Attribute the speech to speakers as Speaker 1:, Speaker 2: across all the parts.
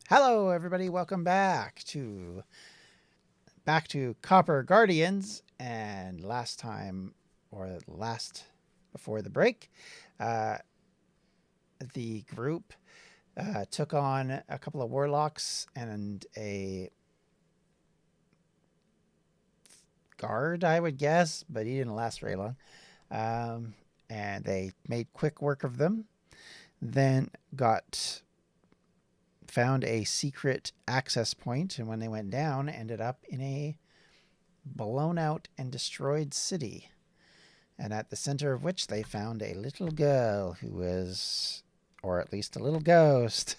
Speaker 1: Hello, everybody. Welcome back to Copper Guardians. And last time, or last before the break, uh, the group took on a couple of warlocks and a guard, I would guess, but he didn't last very long. And they made quick work of them. Then found a secret access point, and when they went down, ended up in a blown out and destroyed city, and at the center of which they found a little girl who was, or at least a little ghost,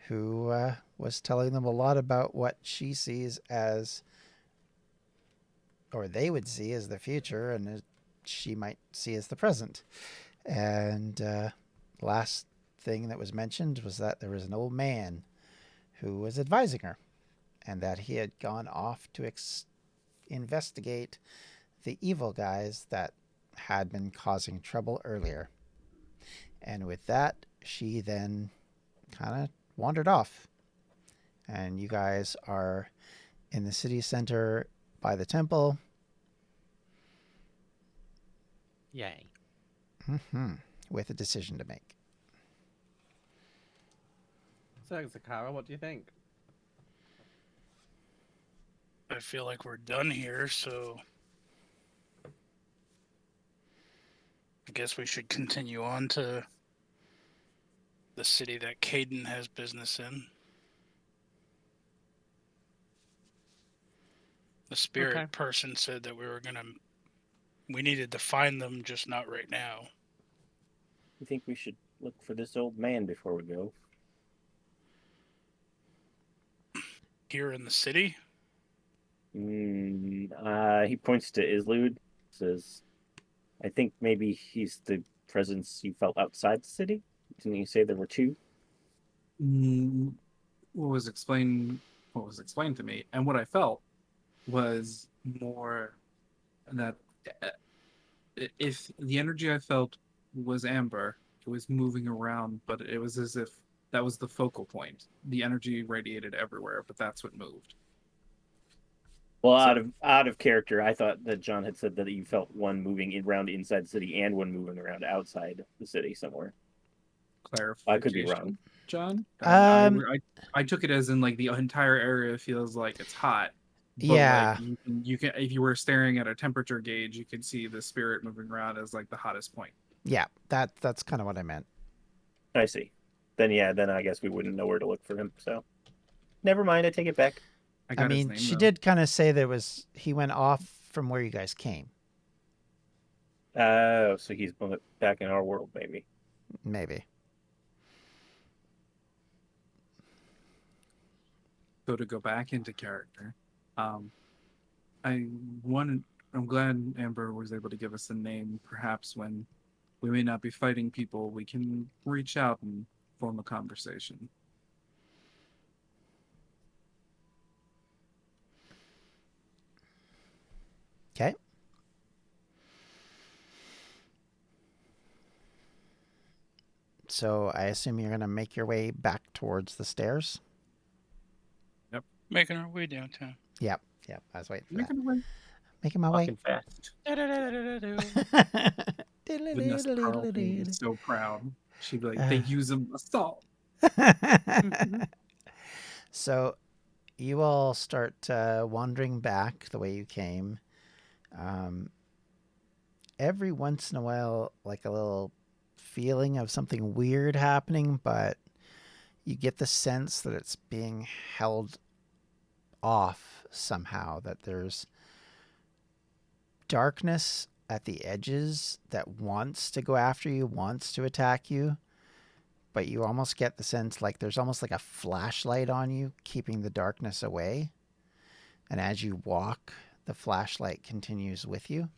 Speaker 1: who was telling them a lot about what she sees as, or they would see as the future, and she might see as the present. And last thing that was mentioned was that there was an old man who was advising her, and that he had gone off to investigate the evil guys that had been causing trouble earlier. And with that, she then kind of wandered off. And you guys are in the city center by the temple.
Speaker 2: Yay.
Speaker 1: With a decision to make.
Speaker 2: So, Zakara, what do you think?
Speaker 3: I feel like we're done here, so I guess we should continue on to the city that Caden has business in. The spirit person said that we needed to find them, just not right now.
Speaker 4: You think we should look for this old man before we go?
Speaker 3: Here in the city?
Speaker 4: He points to Islud, says, I think maybe he's the presence you felt outside the city? Didn't you say there were two?
Speaker 5: What was explained to me, and what I felt was more that if the energy I felt was amber, it was moving around, but it was as if that was the focal point. The energy radiated everywhere, but that's what moved.
Speaker 4: Well, out of character, I thought that John had said that you felt one moving around inside the city and one moving around outside the city somewhere.
Speaker 5: Clarification.
Speaker 4: I could be wrong,
Speaker 5: John. I took it as in like the entire area feels like it's hot. But
Speaker 1: yeah.
Speaker 5: Like you can if you were staring at a temperature gauge, you could see the spirit moving around as like the hottest point.
Speaker 1: Yeah, that's kind of what I meant.
Speaker 4: I see. Then I guess we wouldn't know where to look for him. So, never mind. I take it back.
Speaker 1: I mean, she did kind of say that he went off from where you guys came.
Speaker 4: Oh, so he's back in our world, maybe.
Speaker 1: Maybe.
Speaker 5: So to go back into character, I'm glad Amber was able to give us a name. Perhaps when we may not be fighting people, we can reach out and form a conversation.
Speaker 1: Okay. So I assume you're going to make your way back towards the stairs?
Speaker 5: Yep.
Speaker 3: Making our way downtown.
Speaker 1: Yep. I was waiting for
Speaker 4: Making my way.
Speaker 5: Fast. Vanessa Carlton is so proud. She'd be like, they use them assault.
Speaker 1: So you all start wandering back the way you came. Every once in a while, like a little feeling of something weird happening, but you get the sense that it's being held off somehow, that there's darkness at the edges that wants to go after you, wants to attack you, but you almost get the sense like there's almost like a flashlight on you, keeping the darkness away. And as you walk, the flashlight continues with you.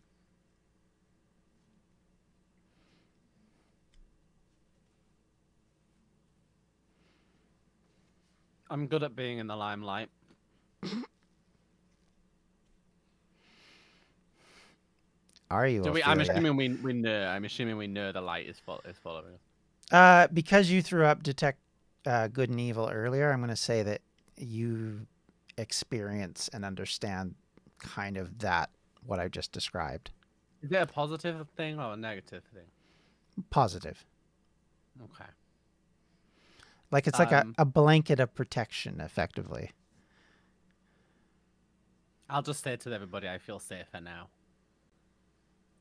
Speaker 2: I'm good at being in the limelight.
Speaker 1: Are you?
Speaker 2: I'm assuming we know. I'm assuming we know the light is following us.
Speaker 1: Because you threw up detect good and evil earlier, I'm going to say that you experience and understand kind of that, what I just described.
Speaker 2: Is it a positive thing or a negative thing?
Speaker 1: Positive.
Speaker 2: Okay.
Speaker 1: Like it's like a blanket of protection, effectively.
Speaker 2: I'll just say to everybody, I feel safer now.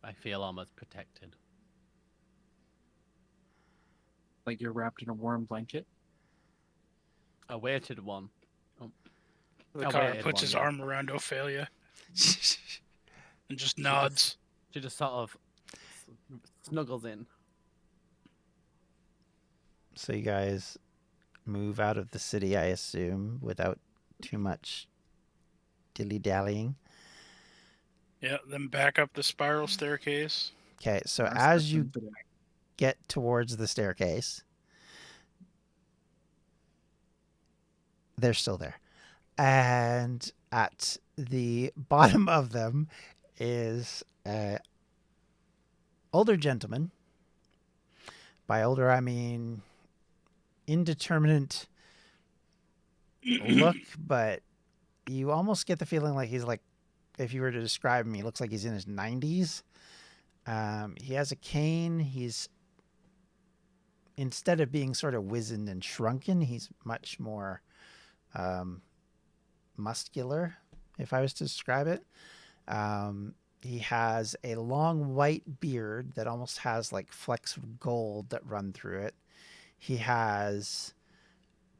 Speaker 2: I feel almost protected.
Speaker 5: Like you're wrapped in a warm blanket.
Speaker 2: A weighted one.
Speaker 3: The
Speaker 2: A
Speaker 3: car
Speaker 2: weighted
Speaker 3: puts
Speaker 2: one,
Speaker 3: his
Speaker 2: yeah.
Speaker 3: arm around Ophelia and just nods.
Speaker 2: She just sort of snuggles in.
Speaker 1: So you guys move out of the city, I assume, without too much dilly-dallying.
Speaker 3: Yeah, then back up the spiral staircase.
Speaker 1: Okay, so
Speaker 5: Our
Speaker 1: as
Speaker 5: steps
Speaker 1: you
Speaker 5: into the-
Speaker 1: get towards the staircase, they're still there. And at the bottom of them is an older gentleman. By older, I mean indeterminate look, but you almost get the feeling like he's like, if you were to describe him, he looks like he's in his 90s. He has a cane. He's, instead of being sort of wizened and shrunken, he's much more muscular, if I was to describe it. He has a long white beard that almost has like flecks of gold that run through it. He has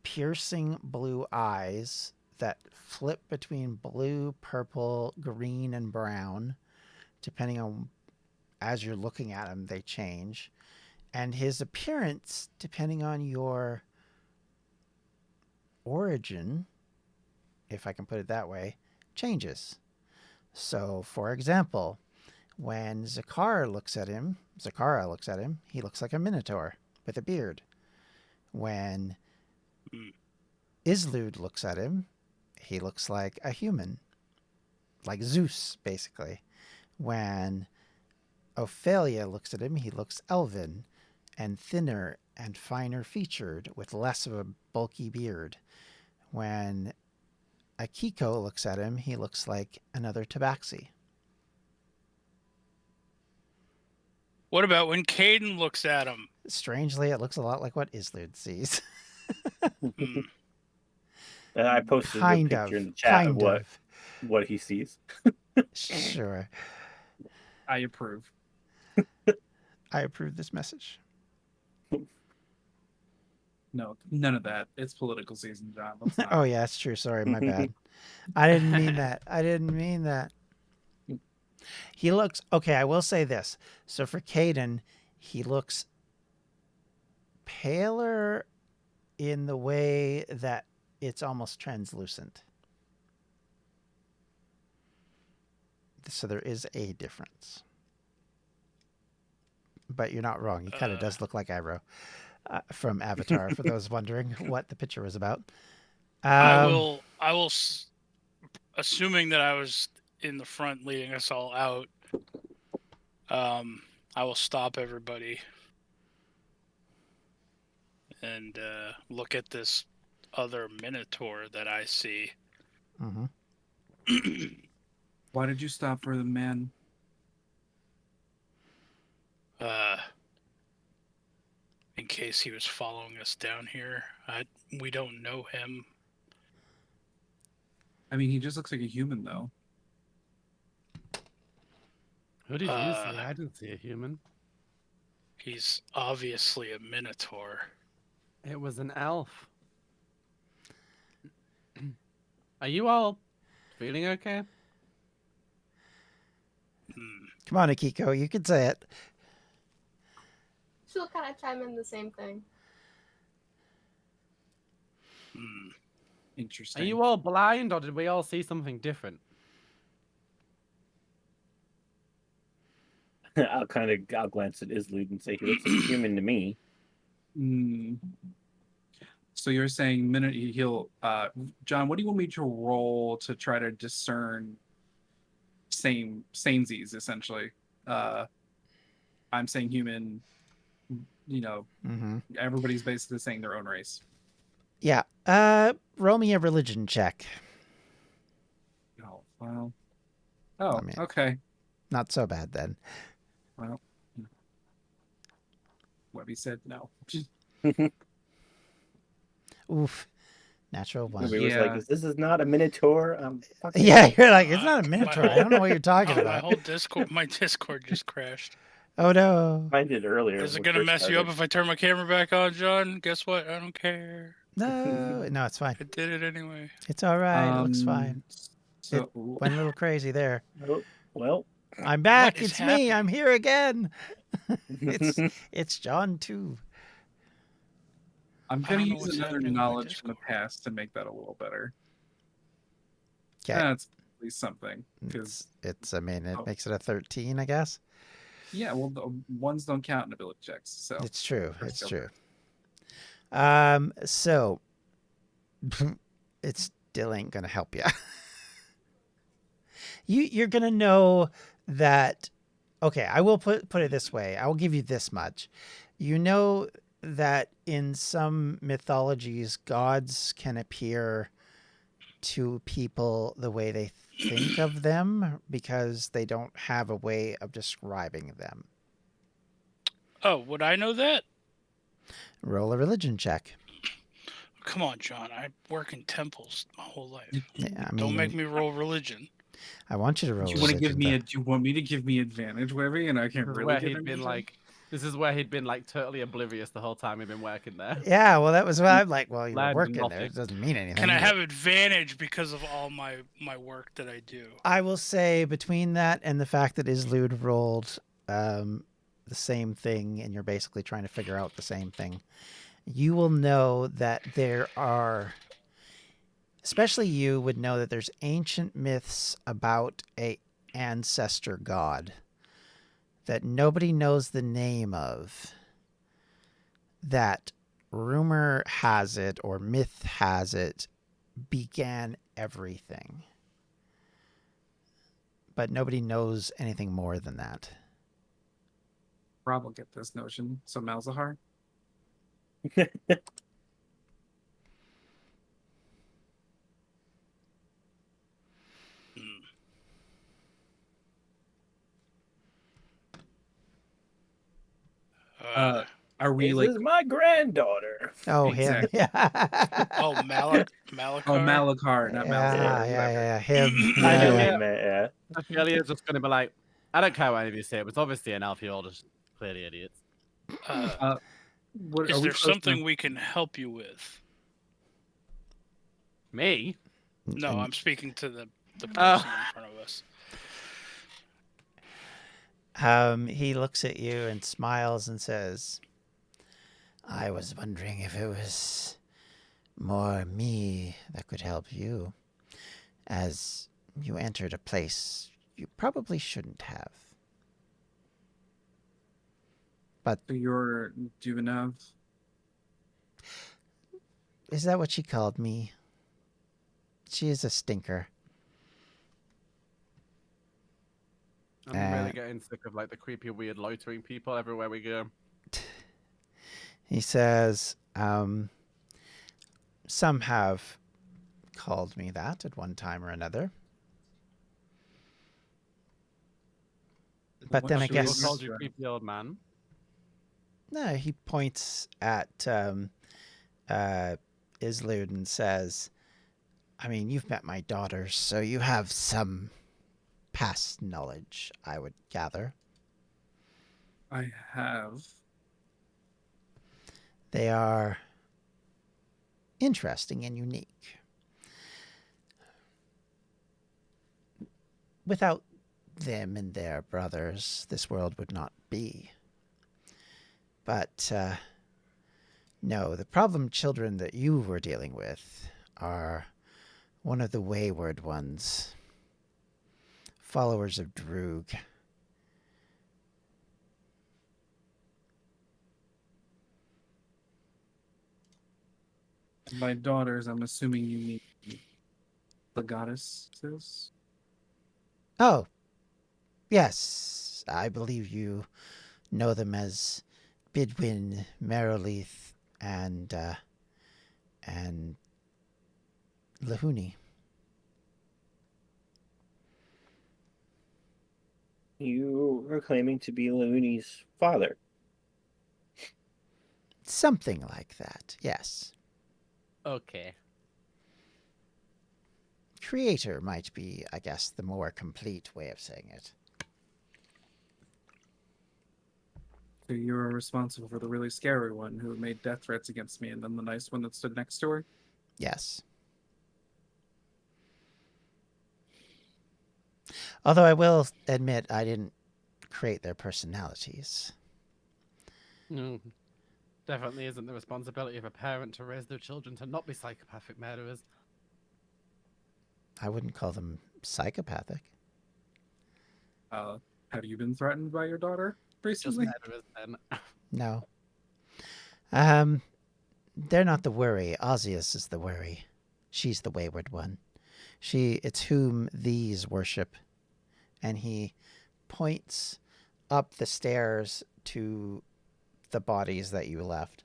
Speaker 1: piercing blue eyes that flip between blue, purple, green, and brown. Depending on, as you're looking at him, they change. And his appearance, depending on your origin, if I can put it that way, changes. So, for example, when Zakara looks at him, he looks like a minotaur with a beard. When Islud looks at him, he looks like a human, like Zeus, basically. When Ophelia looks at him, he looks elven and thinner and finer featured with less of a bulky beard. When Akiko looks at him, he looks like another tabaxi.
Speaker 3: What about when Caden looks at him?
Speaker 1: Strangely, it looks a lot like what Islud sees.
Speaker 3: Hmm.
Speaker 4: I posted a
Speaker 1: Kind
Speaker 4: picture
Speaker 1: of.
Speaker 4: in the chat of
Speaker 1: Kind
Speaker 4: what he sees.
Speaker 1: Sure.
Speaker 5: I approve.
Speaker 1: I approve this message.
Speaker 5: No, none of that. It's political season, John. Let's not.
Speaker 1: Oh, yeah, that's true. Sorry, my bad. I didn't mean that. He looks, okay, I will say this. So for Caden, he looks paler in the way that it's almost translucent. So there is a difference. But you're not wrong. He kind of does look like Iroh from Avatar, for those wondering what the picture was about.
Speaker 3: Assuming that I was in the front leading us all out, I will stop everybody and look at this other minotaur that I see.
Speaker 1: Mm-hmm.
Speaker 5: Why did you stop for the man?
Speaker 3: In case he was following us down here. We don't know him.
Speaker 5: I mean, he just looks like a human, though.
Speaker 2: Who did you see? I didn't see a human.
Speaker 3: He's obviously a minotaur.
Speaker 2: It was an elf. Are you all feeling okay?
Speaker 1: Come on, Akiko, you can say it.
Speaker 6: She'll kind of chime in the same thing.
Speaker 5: Interesting.
Speaker 2: Are you all blind, or did we all see something different?
Speaker 4: I'll glance at Islud and say he looks like a human to me.
Speaker 5: So you're saying he'll John, what do you want me to roll to try to discern samesies, essentially? I'm saying human,
Speaker 1: Mm-hmm.
Speaker 5: everybody's basically saying their own race.
Speaker 1: Yeah. Roll me a religion check.
Speaker 5: Oh, well. Oh,
Speaker 1: I mean-
Speaker 5: okay.
Speaker 1: Not so bad then.
Speaker 5: Well, Webby said no.
Speaker 1: Oof. Natural one.
Speaker 4: Nobody was like,
Speaker 5: Yeah.
Speaker 4: "This is not a minotaur." Fucking
Speaker 1: Yeah, you're like, it's not a
Speaker 3: My
Speaker 1: minotaur. I don't know what you're talking
Speaker 3: my
Speaker 1: about.
Speaker 3: whole Discord just crashed.
Speaker 1: Oh no.
Speaker 4: I did earlier.
Speaker 3: Is it
Speaker 4: when we
Speaker 3: gonna
Speaker 4: first
Speaker 3: mess you up
Speaker 4: started.
Speaker 3: if I turn my camera back on, John? Guess what? I don't care.
Speaker 1: No, no, it's fine.
Speaker 3: I did it anyway.
Speaker 1: It's all right. It looks fine.
Speaker 5: So,
Speaker 1: Went a little crazy there.
Speaker 4: Oh, well,
Speaker 1: I'm back.
Speaker 3: is
Speaker 1: It's me. I'm
Speaker 3: happening?
Speaker 1: here again. It's John too.
Speaker 5: I'm
Speaker 3: I
Speaker 5: gonna
Speaker 3: don't know
Speaker 5: use
Speaker 3: what's
Speaker 5: another
Speaker 3: happening with my
Speaker 5: knowledge from the
Speaker 3: Discord.
Speaker 5: past to make that a little better.
Speaker 1: Okay.
Speaker 5: That's at least something. Because
Speaker 1: I mean, it
Speaker 5: Oh.
Speaker 1: makes it a 13, I guess.
Speaker 5: yeah, well, the ones don't count in ability checks. So
Speaker 1: It's true.
Speaker 5: Or
Speaker 1: It's
Speaker 5: skill
Speaker 1: true. So it still ain't gonna help you. You're gonna know that. Okay, I will put it this way. I will give you this much. You know that in some mythologies, gods can appear to people the way they think of them because they don't have a way of describing them.
Speaker 3: Oh, would I know that?
Speaker 1: Roll a religion check.
Speaker 3: Come on, John. I work in temples my whole life.
Speaker 1: Yeah, I mean,
Speaker 3: Don't make me roll religion.
Speaker 1: I want you to roll.
Speaker 5: Do you want to give
Speaker 1: religion,
Speaker 5: me
Speaker 1: though.
Speaker 5: do you want me to give me advantage, Webby, and I can't
Speaker 2: This is
Speaker 5: really
Speaker 2: where
Speaker 5: get
Speaker 2: he'd been
Speaker 5: anything?
Speaker 2: like, this is where he'd been like totally oblivious the whole time he'd been working there.
Speaker 1: Yeah, well, that was what I'm like. Well, you were
Speaker 2: Land
Speaker 1: working there.
Speaker 2: nothing.
Speaker 1: It doesn't mean anything.
Speaker 3: Can I
Speaker 1: but
Speaker 3: have advantage because of all my work that I do?
Speaker 1: I will say between that and the fact that Islude rolled the same thing, and you're basically trying to figure out the same thing, you will know that there are. Especially you would know that there's ancient myths about a ancestor god that nobody knows the name of, that rumor has it or myth has it began everything. But nobody knows anything more than that.
Speaker 5: Rob will get this notion. So Malzahar.
Speaker 3: Hmm.
Speaker 5: Are we
Speaker 4: this
Speaker 5: like?
Speaker 4: is my granddaughter.
Speaker 1: Oh,
Speaker 5: Exactly.
Speaker 1: him.
Speaker 3: Oh, Malachar.
Speaker 5: Oh, Malachar, not Malzahar.
Speaker 1: Yeah, him.
Speaker 2: I know,
Speaker 1: Yeah.
Speaker 2: yeah.
Speaker 4: Yeah.
Speaker 2: I feel he's just gonna be like, I don't care what any of you say. It was obviously an elf. You're all just clearly idiots.
Speaker 5: What,
Speaker 3: Is
Speaker 5: are we
Speaker 3: there
Speaker 5: close to-
Speaker 3: something we can help you with?
Speaker 2: Me?
Speaker 3: No,
Speaker 1: And-
Speaker 3: I'm speaking to the person
Speaker 2: Oh.
Speaker 3: in front of us.
Speaker 1: He looks at you and smiles and says, I was wondering if it was more me that could help you, as you entered a place you probably shouldn't have. But
Speaker 5: So you're Juvenav.
Speaker 1: is that what she called me? She is a stinker.
Speaker 2: I'm really getting sick of like the creepy, weird, loitering people everywhere we go.
Speaker 1: He says, some have called me that at one time or another. But
Speaker 5: What
Speaker 1: then I
Speaker 5: should we
Speaker 2: Who
Speaker 1: guess...
Speaker 5: do?
Speaker 2: called you creepy old man?
Speaker 1: No, he points at Islude and says, I mean, you've met my daughters, so you have some past knowledge, I would gather.
Speaker 5: I have.
Speaker 1: They are interesting and unique. Without them and their brothers, this world would not be. But, no, the problem children that you were dealing with are one of the wayward ones. Followers of Droog.
Speaker 5: By daughters, I'm assuming you mean the goddesses.
Speaker 1: Oh, yes, I believe you know them as Bidwin, Merolith, and and Lahuni.
Speaker 4: You are claiming to be Looney's father.
Speaker 1: Something like that, yes.
Speaker 2: Okay.
Speaker 1: Creator might be, I guess, the more complete way of saying it.
Speaker 5: So you were responsible for the really scary one who made death threats against me, and then the nice one that stood next to her?
Speaker 1: Yes. Although I will admit I didn't create their personalities.
Speaker 2: No. Definitely isn't the responsibility of a parent to raise their children to not be psychopathic murderers.
Speaker 1: I wouldn't call them psychopathic.
Speaker 5: Have you been threatened by your daughter
Speaker 2: Just
Speaker 5: recently?
Speaker 2: murderers then.
Speaker 1: No. They're not the worry. Ozius is the worry. She's the wayward one. It's whom these worship. And he points up the stairs to the bodies that you left.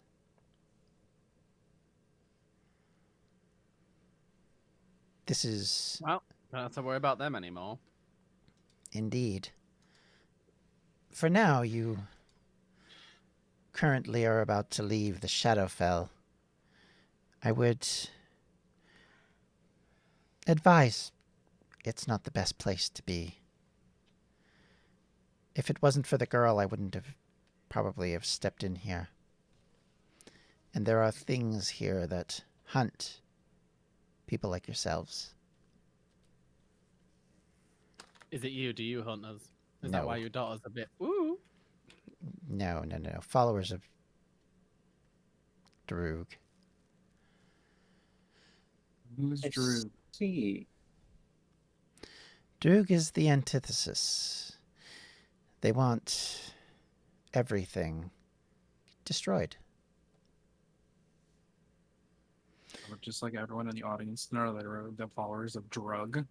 Speaker 1: This is
Speaker 2: Well, don't have to worry about them anymore.
Speaker 1: indeed. For now, you currently are about to leave the Shadowfell. I would advise it's not the best place to be. If it wasn't for the girl, I wouldn't have probably have stepped in here. And there are things here that hunt people like yourselves.
Speaker 2: Is it you? Do you hunt us? Is
Speaker 1: No.
Speaker 2: that why your daughter's a bit ooh?
Speaker 1: No. Followers of Droog.
Speaker 5: Who's
Speaker 4: I
Speaker 5: Drew?
Speaker 4: see.
Speaker 1: Droog is the antithesis. They want everything destroyed.
Speaker 5: Just like everyone in the audience know, they're the followers of Drug.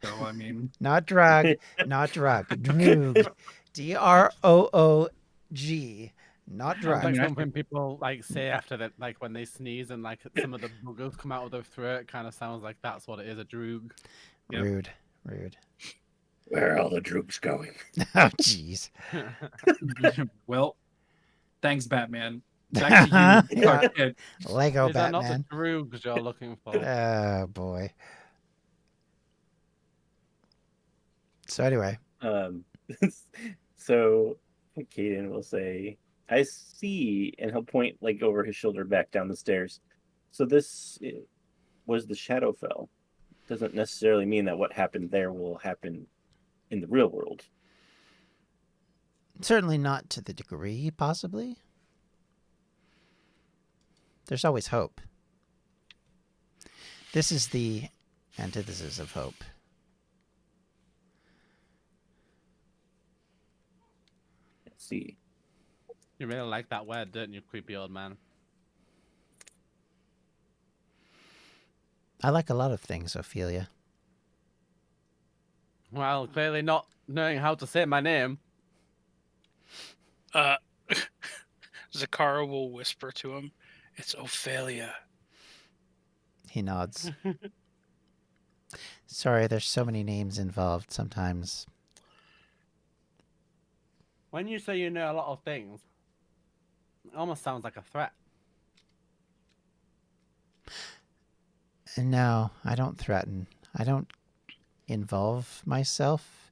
Speaker 5: So, I mean,
Speaker 1: Not drug, not drug. Droog. Droog. Not
Speaker 2: Sounds
Speaker 1: drug.
Speaker 2: like
Speaker 5: mean, I
Speaker 2: something people like say after that, like when they sneeze and like some of the boogers come out of their throat. Kind of sounds like that's what it is, a droog.
Speaker 5: Yep.
Speaker 1: Rude.
Speaker 4: Where are all the droogs going?
Speaker 1: Oh, jeez.
Speaker 5: well, thanks, Batman. Back to you,
Speaker 1: Yeah.
Speaker 5: Clark Kent.
Speaker 1: Lego
Speaker 2: Is that not
Speaker 1: Batman.
Speaker 2: the droogs you're looking for?
Speaker 1: Oh, boy. So anyway,
Speaker 4: So Caden will say, I see, and he'll point like over his shoulder back down the stairs. So this was the Shadowfell. Doesn't necessarily mean that what happened there will happen in the real world.
Speaker 1: certainly not to the degree, possibly. There's always hope. This is the antithesis of hope.
Speaker 4: Let's see.
Speaker 2: You really like that word, don't you, creepy old man?
Speaker 1: I like a lot of things, Ophelia.
Speaker 2: Well, clearly not knowing how to say my name.
Speaker 3: Zakara will whisper to him, "It's Ophelia."
Speaker 1: He nods. Sorry, there's so many names involved sometimes.
Speaker 2: When you say you know a lot of things, it almost sounds like a threat.
Speaker 1: And no, I don't threaten. I don't involve myself.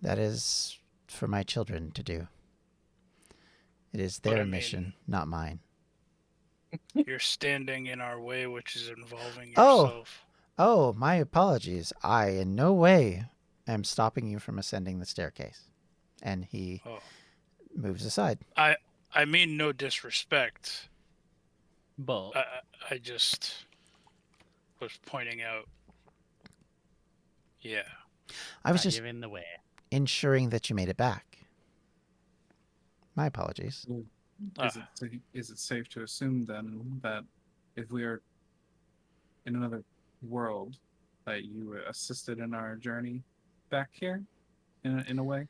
Speaker 1: That is for my children to do. It is
Speaker 3: But
Speaker 1: their
Speaker 3: I mean-
Speaker 1: mission, not mine.
Speaker 3: You're standing in our way, which is involving
Speaker 1: Oh.
Speaker 3: yourself.
Speaker 1: Oh, my apologies. I in no way am stopping you from ascending the staircase. And he
Speaker 3: Oh.
Speaker 1: moves aside.
Speaker 3: I mean no disrespect.
Speaker 2: But
Speaker 3: I just was pointing out. Yeah.
Speaker 1: I was
Speaker 2: that
Speaker 1: just
Speaker 2: you're in the way.
Speaker 1: ensuring that you made it back. My apologies.
Speaker 5: Is it safe to assume then that if we are in another world, that you assisted in our journey back here, in a way?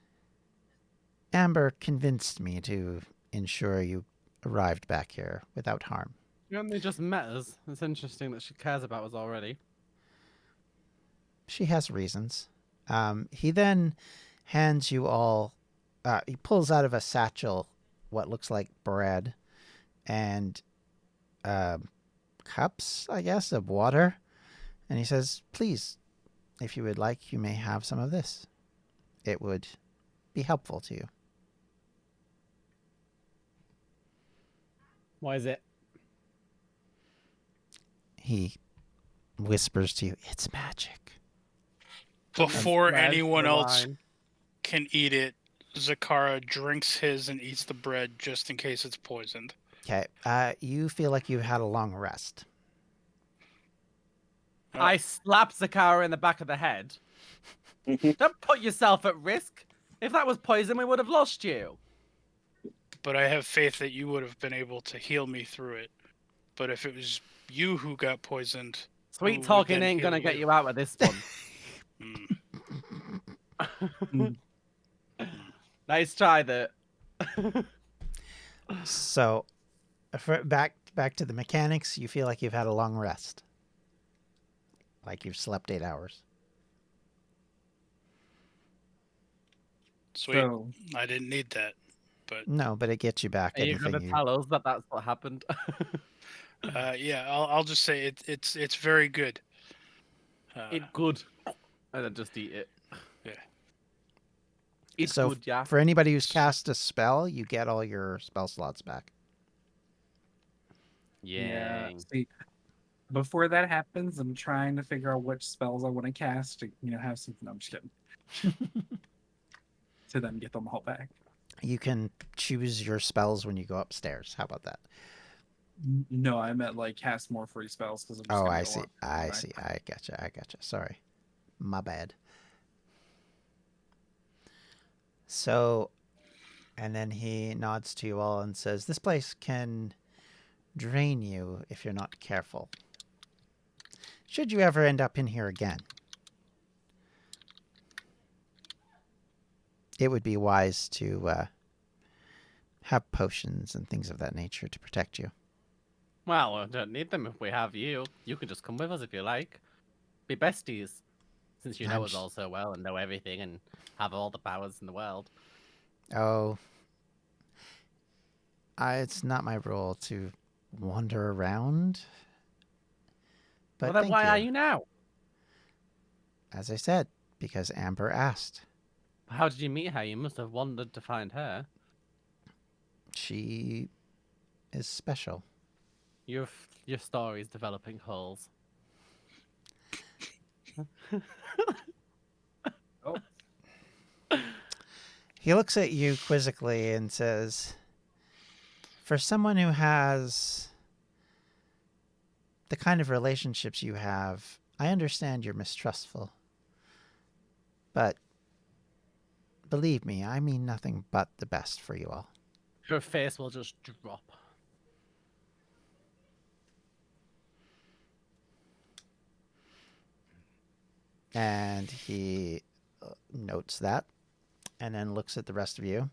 Speaker 1: Amber convinced me to ensure you arrived back here without harm.
Speaker 2: You only just met us. It's interesting that she cares about us already.
Speaker 1: She has reasons. He then hands you all. He pulls out of a satchel what looks like bread and cups, I guess, of water, and he says, "Please, if you would like, you may have some of this. It would be helpful to you."
Speaker 2: Why is it?
Speaker 1: He whispers to you, "It's magic."
Speaker 3: Before
Speaker 2: Bread,
Speaker 3: anyone
Speaker 2: the
Speaker 3: else
Speaker 2: wine.
Speaker 3: can eat it, Zakara drinks his and eats the bread just in case it's poisoned.
Speaker 1: Okay. You feel like you've had a long rest.
Speaker 2: I slap Zakara in the back of the head. Don't put yourself at risk. If that was poison, we would have lost you.
Speaker 3: But I have faith that you would have been able to heal me through it. But if it was you who got poisoned, who
Speaker 2: Sweet
Speaker 3: would
Speaker 2: talking
Speaker 3: then
Speaker 2: ain't gonna
Speaker 3: heal
Speaker 2: get you out of this one. Nice try, there.
Speaker 1: So, back to the mechanics. You feel like you've had a long rest, like you've slept 8 hours.
Speaker 3: Sweet.
Speaker 5: So,
Speaker 3: I didn't need that. But
Speaker 1: No, but it gets you back.
Speaker 2: Are you
Speaker 1: Anything
Speaker 2: gonna
Speaker 1: you.
Speaker 2: tell us that that's what happened?
Speaker 3: yeah, I'll just say it's very good.
Speaker 2: It's good. And then just eat it.
Speaker 3: Yeah.
Speaker 2: It's
Speaker 1: So
Speaker 2: good, yeah.
Speaker 1: For anybody who's cast a spell, you get all your spell slots back.
Speaker 2: Yeah.
Speaker 5: See, before that happens, I'm trying to figure out which spells I want to cast to, have something. No, I'm just kidding. To then get them all back.
Speaker 1: You can choose your spells when you go upstairs. How about that?
Speaker 5: No, I meant like cast more free spells because.
Speaker 1: Oh, I see. I see. I gotcha. Sorry. My bad. So, and then he nods to you all and says, "This place can drain you if you're not careful. Should you ever end up in here again, it would be wise to have potions and things of that nature to protect you."
Speaker 2: Well, we don't need them if we have you. You can just come with us if you like. Be besties. Since you know us all so well and know everything and have all the powers in the world.
Speaker 1: Oh, it's not my role to wander around. But
Speaker 2: Well, then why are you now?
Speaker 1: As I said, because Amber asked.
Speaker 2: How did you meet her? You must have wandered to find her.
Speaker 1: She is special.
Speaker 2: Your story's developing holes.
Speaker 5: Oh.
Speaker 1: He looks at you quizzically and says, "For someone who has the kind of relationships you have, I understand you're mistrustful. But believe me, I mean nothing but the best for you all."
Speaker 2: Her face will just drop.
Speaker 1: And he notes that and then looks at the rest of you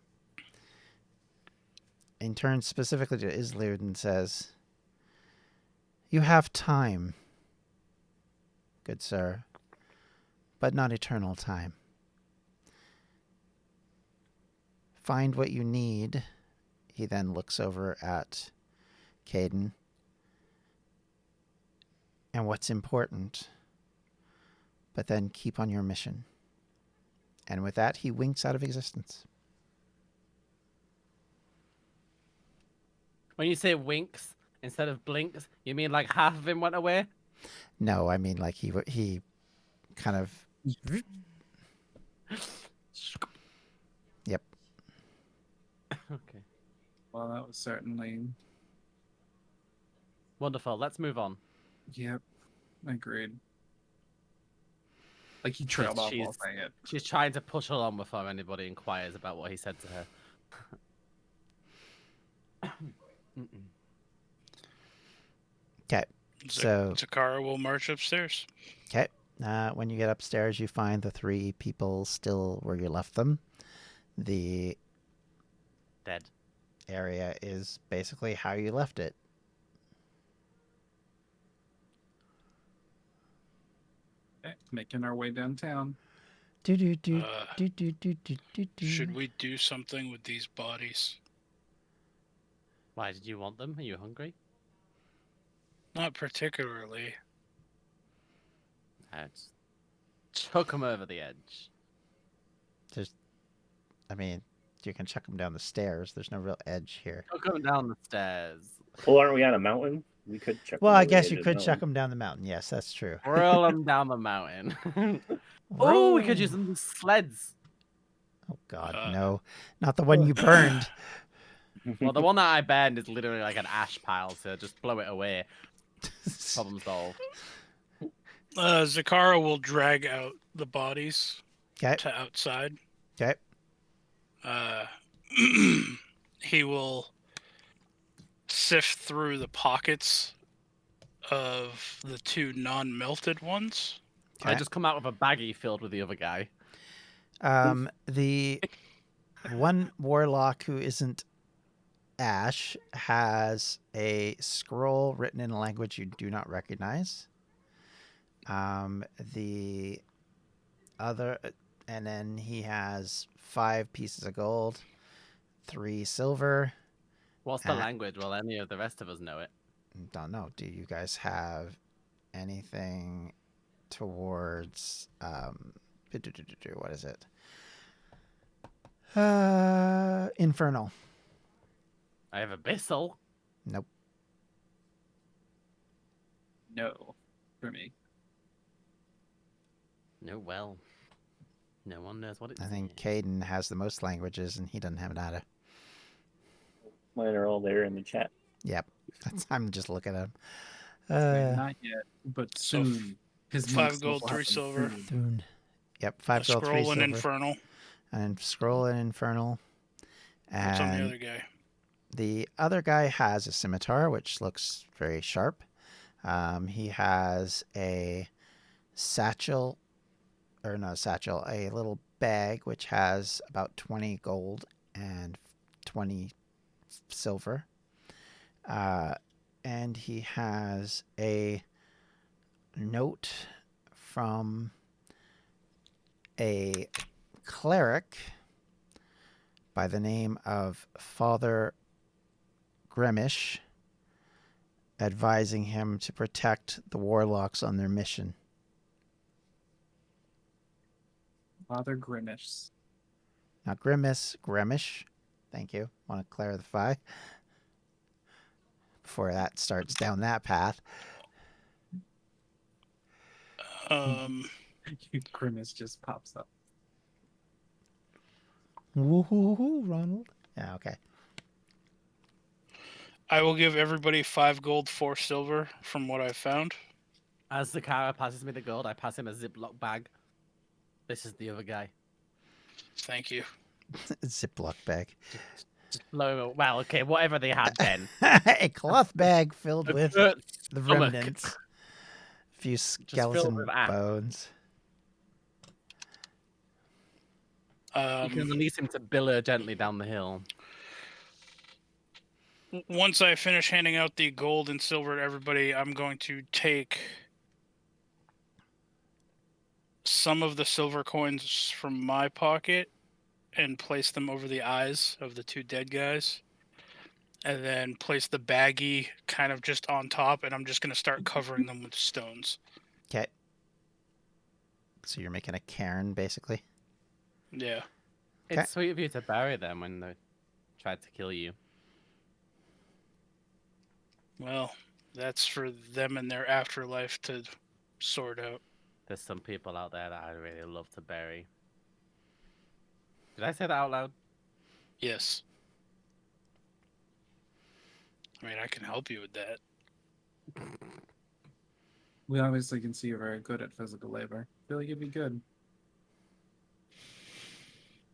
Speaker 1: and turns specifically to Islud and says, "You have time, good sir, but not eternal time. Find what you need." He then looks over at Caden. "And what's important, but then keep on your mission." And with that, he winks out of existence.
Speaker 2: When you say winks instead of blinks, you mean like half of him went away?
Speaker 1: No, I mean like he kind of. Yep.
Speaker 2: Okay.
Speaker 5: Well, that was certainly.
Speaker 2: Wonderful. Let's move on.
Speaker 5: Yep. Agreed. Like he trailed off while saying it.
Speaker 2: She's trying to push along before anybody inquires about what he said to her.
Speaker 1: Okay. So
Speaker 3: Zakara will march upstairs.
Speaker 1: okay. When you get upstairs, you find the three people still where you left them. The
Speaker 2: Dead.
Speaker 1: area is basically how you left it.
Speaker 5: Making our way downtown.
Speaker 1: Do do do
Speaker 3: Uh,
Speaker 1: do do do do do do.
Speaker 3: Should we do something with these bodies?
Speaker 2: Why did you want them? Are you hungry?
Speaker 3: Not particularly.
Speaker 2: Let's chuck them over the edge.
Speaker 1: I mean, you can chuck them down the stairs. There's no real edge here.
Speaker 2: Chuck them down the stairs.
Speaker 4: Well, aren't we on a mountain? We could chuck.
Speaker 1: Well,
Speaker 4: them
Speaker 1: I
Speaker 4: over the
Speaker 1: guess
Speaker 4: edge
Speaker 1: you
Speaker 4: of the
Speaker 1: could chuck
Speaker 4: mountain.
Speaker 1: them down the mountain. Yes, that's true.
Speaker 2: Roll them down the mountain. Oh, we could use them as sleds.
Speaker 1: Oh God,
Speaker 3: Uh,
Speaker 1: no, not the one you burned.
Speaker 2: Well, the one that I burned is literally like an ash pile, so just blow it away. Problem solved.
Speaker 3: Zakara will drag out the bodies
Speaker 1: Okay.
Speaker 3: to outside.
Speaker 1: Okay.
Speaker 3: He will sift through the pockets of the two non-melted ones.
Speaker 2: I just come out with a baggie filled with the other guy.
Speaker 1: The one warlock who isn't Ash has a scroll written in a language you do not recognize. The other, and then he has 5 pieces of gold, 3 silver.
Speaker 2: What's the language? Well, any of the rest of us know it.
Speaker 1: Don't know. Do you guys have anything towards what is it? Infernal.
Speaker 2: I have abyssal.
Speaker 1: Nope.
Speaker 5: No, for me.
Speaker 2: No, well, no one knows what it's.
Speaker 1: I think Caden has the most languages, and he doesn't have nada.
Speaker 4: Mine are all there in the chat.
Speaker 1: Yep. I'm just looking at him.
Speaker 5: Not yet, but
Speaker 3: So
Speaker 5: soon. His
Speaker 3: 5
Speaker 5: monks
Speaker 3: gold,
Speaker 5: will
Speaker 3: 3
Speaker 5: have them
Speaker 3: silver.
Speaker 5: soon.
Speaker 1: Thune. Yep. 5 gold, 3
Speaker 3: Scroll
Speaker 1: silver.
Speaker 3: and Infernal.
Speaker 1: And then scroll and infernal.
Speaker 3: What's on the
Speaker 1: And
Speaker 3: other guy?
Speaker 1: the other guy has a scimitar, which looks very sharp. He has a satchel, or not a satchel, a little bag which has about 20 gold and 20 silver. And he has a note from a cleric by the name of Father Gremish, advising him to protect the warlocks on their mission.
Speaker 5: Father Grimish.
Speaker 1: Not Grimace, Gremish. Thank you. Want to clarify before that starts down that path.
Speaker 5: Grimace just pops up.
Speaker 1: Woohoo, Ronald. Yeah, okay.
Speaker 3: I will give everybody 5 gold, 4 silver from what I've found.
Speaker 2: As Zakara passes me the gold, I pass him a Ziploc bag. This is the other guy.
Speaker 3: Thank you.
Speaker 1: Ziploc bag.
Speaker 2: Just blow him. Well, okay, whatever they had then.
Speaker 1: A cloth bag filled
Speaker 2: A
Speaker 1: with
Speaker 2: good
Speaker 1: the
Speaker 2: stomach.
Speaker 1: remnants. A few
Speaker 2: filled
Speaker 1: skeleton
Speaker 2: with ash.
Speaker 1: bones.
Speaker 2: You can release him to billow gently down the hill.
Speaker 3: Once I finish handing out the gold and silver to everybody, I'm going to take some of the silver coins from my pocket and place them over the eyes of the 2 dead guys. And then place the baggie kind of just on top, and I'm just going to start covering them with stones.
Speaker 1: Okay. So you're making a cairn, basically?
Speaker 3: Yeah.
Speaker 1: Okay.
Speaker 2: It's sweet of you to bury them when they tried to kill you.
Speaker 3: Well, that's for them and their afterlife to sort out.
Speaker 2: There's some people out there that I'd really love to bury. Did I say that out loud?
Speaker 3: Yes. I mean, I can help you with that.
Speaker 5: We obviously can see you're very good at physical labor. I feel like you'd be good.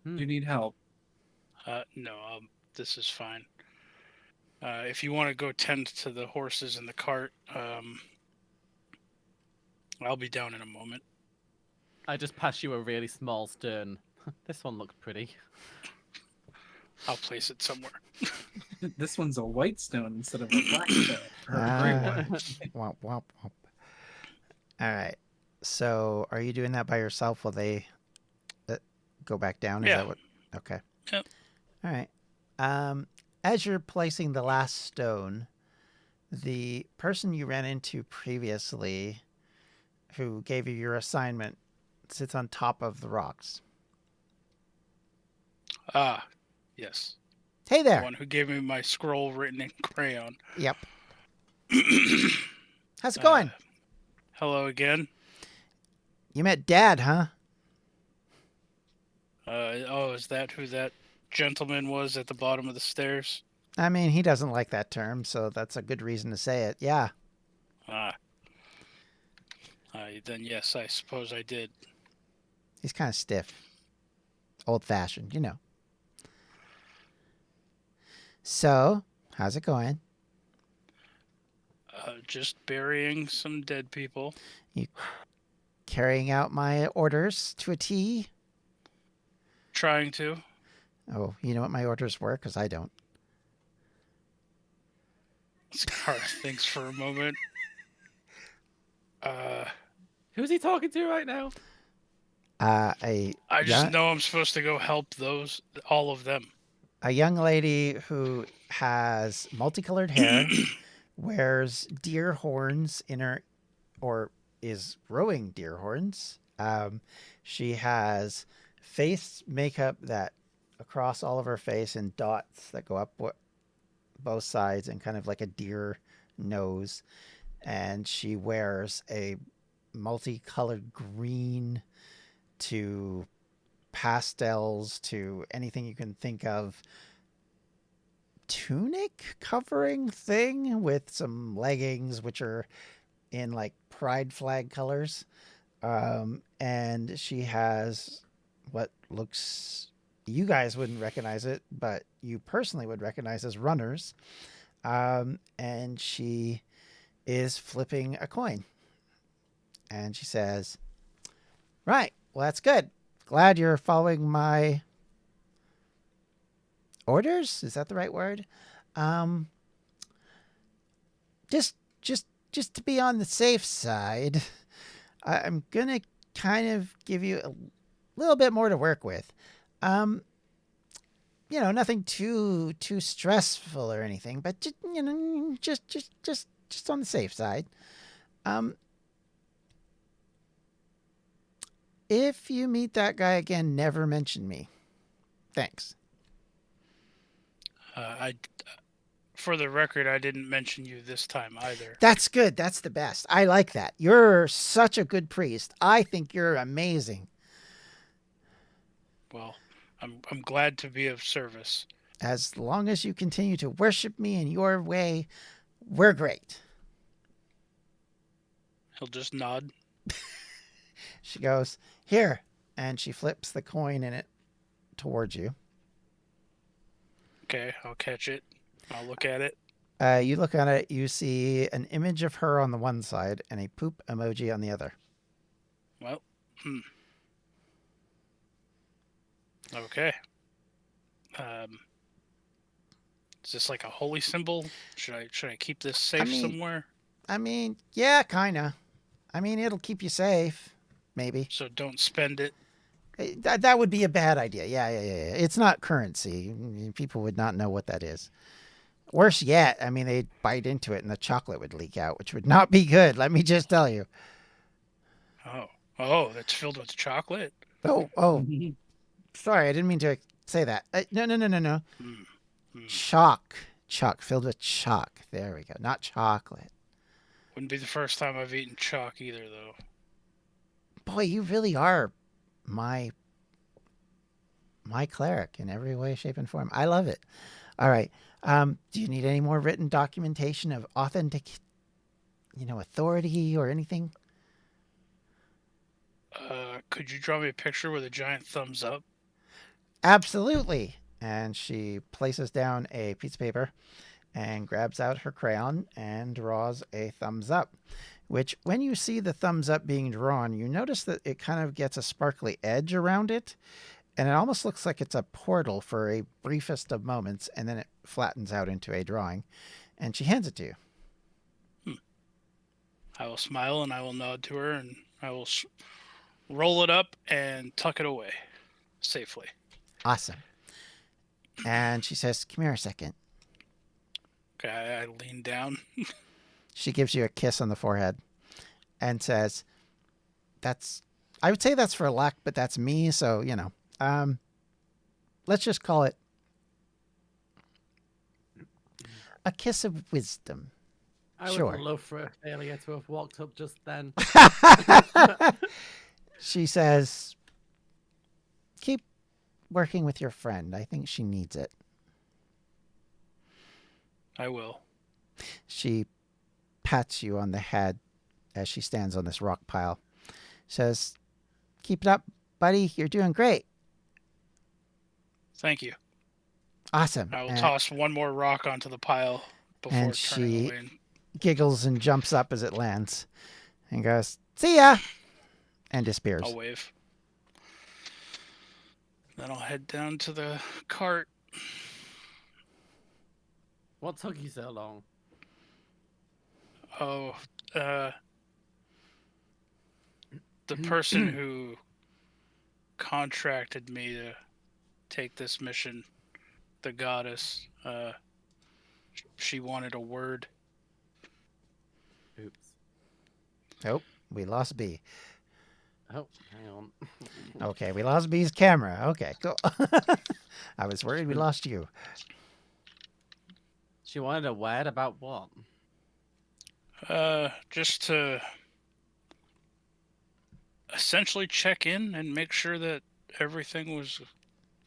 Speaker 5: You need help.
Speaker 3: No, this is fine. If you want to go tend to the horses in the cart, I'll be down in a moment.
Speaker 2: I just pass you a really small stone. This one looks pretty.
Speaker 3: I'll place it somewhere.
Speaker 5: This one's a white stone instead of a black stone. Or a gray one.
Speaker 1: Womp, womp, womp. All right. So, are you doing that by yourself while they go back down? Is
Speaker 3: Yeah.
Speaker 1: that what? Okay.
Speaker 3: Yep.
Speaker 1: All right. As you're placing the last stone, the person you ran into previously, who gave you your assignment, sits on top of the rocks.
Speaker 3: Ah, yes.
Speaker 1: Hey
Speaker 3: The
Speaker 1: there.
Speaker 3: one who gave me my scroll written in crayon.
Speaker 1: Yep. How's it going?
Speaker 3: Hello again.
Speaker 1: You met Dad, huh?
Speaker 3: Is that who that gentleman was at the bottom of the stairs?
Speaker 1: I mean, he doesn't like that term, so that's a good reason to say it. Yeah.
Speaker 3: Then yes, I suppose I did.
Speaker 1: He's kind of stiff. Old-fashioned, you know. So, how's it going?
Speaker 3: Just burying some dead people.
Speaker 1: Carrying out my orders to a T?
Speaker 3: Trying to.
Speaker 1: Oh, you know what my orders were? Because I don't.
Speaker 3: Scar thinks for a moment.
Speaker 2: Who's he talking to right now?
Speaker 3: I just know I'm supposed to go help all of them.
Speaker 1: A young lady who has multicolored hair, wears deer horns in her, or is growing deer horns. She has face makeup that across all of her face and dots that go up both sides and kind of like a deer nose. And she wears a multicolored green to pastels to anything you can think of tunic covering thing with some leggings which are in like pride flag colors, and she has what looks, you guys wouldn't recognize it, but you personally would recognize as runners, and she is flipping a coin, and she says, right, well, that's good. Glad you're following my orders. Is that the right word? Just to be on the safe side, I'm gonna kind of give you a little bit more to work with. Nothing too stressful or anything, but just on the safe side. If you meet that guy again, never mention me. Thanks.
Speaker 3: For the record, I didn't mention you this time either.
Speaker 1: That's good. That's the best. I like that. You're such a good priest. I think you're amazing.
Speaker 3: Well, I'm glad to be of service.
Speaker 1: As long as you continue to worship me in your way, we're great.
Speaker 3: He'll just nod.
Speaker 1: She goes, here, and she flips the coin in it towards you.
Speaker 3: Okay, I'll catch it. I'll look at it.
Speaker 1: You look at it, you see an image of her on the one side and a poop emoji on the other.
Speaker 3: Well, Okay. Is this like a holy symbol? Should I keep this safe somewhere?
Speaker 1: I mean, yeah, kinda. I mean, it'll keep you safe, maybe.
Speaker 3: So don't spend it.
Speaker 1: That would be a bad idea. Yeah. It's not currency. People would not know what that is. Worse yet, I mean, they'd bite into it and the chocolate would leak out, which would not be good. Let me just tell you.
Speaker 3: Oh, that's filled with chocolate.
Speaker 1: Oh. Sorry, I didn't mean to say that. No. Chalk, filled with chalk. There we go. Not chocolate.
Speaker 3: Wouldn't be the first time I've eaten chalk either, though.
Speaker 1: Boy, you really are my cleric in every way, shape, and form. I love it. All right. Do you need any more written documentation of authentic, authority or anything?
Speaker 3: Could you draw me a picture with a giant thumbs up?
Speaker 1: Absolutely. And she places down a piece of paper and grabs out her crayon and draws a thumbs up, which when you see the thumbs up being drawn, you notice that it kind of gets a sparkly edge around it. And it almost looks like it's a portal for a briefest of moments, and then it flattens out into a drawing. And she hands it to you.
Speaker 3: I will smile and I will nod to her and I will roll it up and tuck it away safely.
Speaker 1: Awesome. And she says, "Come here a second."
Speaker 3: Okay, I lean down.
Speaker 1: She gives you a kiss on the forehead and says, I would say that's for luck, but that's me, so, let's just call it a kiss of wisdom.
Speaker 2: I
Speaker 1: Sure.
Speaker 2: would love for Ophelia to have walked up just then.
Speaker 1: She says, "Keep working with your friend. I think she needs it."
Speaker 3: I will.
Speaker 1: She pats you on the head as she stands on this rock pile. Says, "Keep it up, buddy. You're doing great."
Speaker 3: Thank you.
Speaker 1: Awesome.
Speaker 3: I will
Speaker 1: And
Speaker 3: toss one more rock onto the pile before
Speaker 1: And
Speaker 3: turning
Speaker 1: she-
Speaker 3: away.
Speaker 1: giggles and jumps up as it lands and goes, "See ya," and disappears.
Speaker 3: I'll wave. Then I'll head down to the cart.
Speaker 2: What took you so long?
Speaker 3: Oh, the person who contracted me to take this mission, the goddess, she wanted a word.
Speaker 2: Oops.
Speaker 1: Oh, we lost B.
Speaker 2: Oh, hang on.
Speaker 1: Okay, we lost B's camera. Okay, cool. I was worried we lost you.
Speaker 2: She wanted a word about what?
Speaker 3: Just to essentially check in and make sure that everything was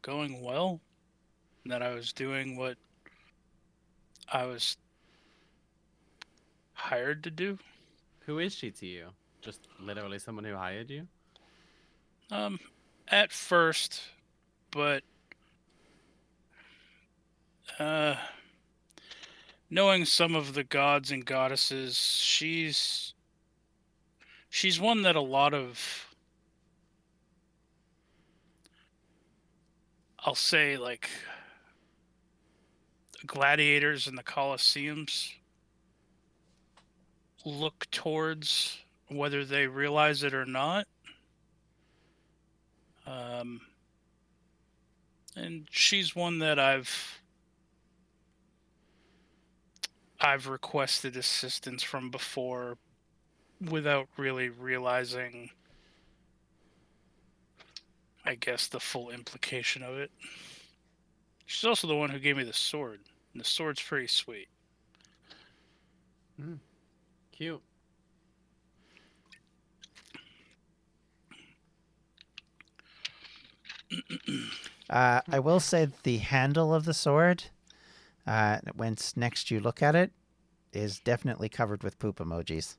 Speaker 3: going well, and that I was doing what I was hired to do.
Speaker 2: Who is she to you? Just literally someone who hired you?
Speaker 3: At first, but knowing some of the gods and goddesses, she's one that a lot of, I'll say, like, gladiators in the Colosseums look towards, whether they realize it or not. And she's one that I've requested assistance from before without really realizing, I guess, the full implication of it. She's also the one who gave me the sword, and the sword's pretty sweet.
Speaker 2: Cute.
Speaker 1: I will say the handle of the sword, when next you look at it, is definitely covered with poop emojis.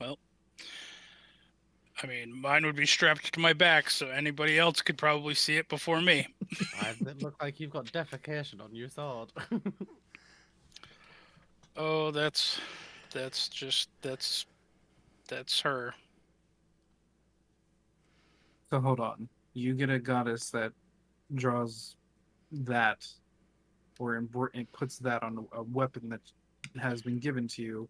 Speaker 3: Well, I mean, mine would be strapped to my back, so anybody else could probably see it before me.
Speaker 2: Why does it look like you've got defecation on your sword?
Speaker 3: Oh, that's her.
Speaker 5: So hold on. You get a goddess that draws that, or it puts that on a weapon that has been given to you.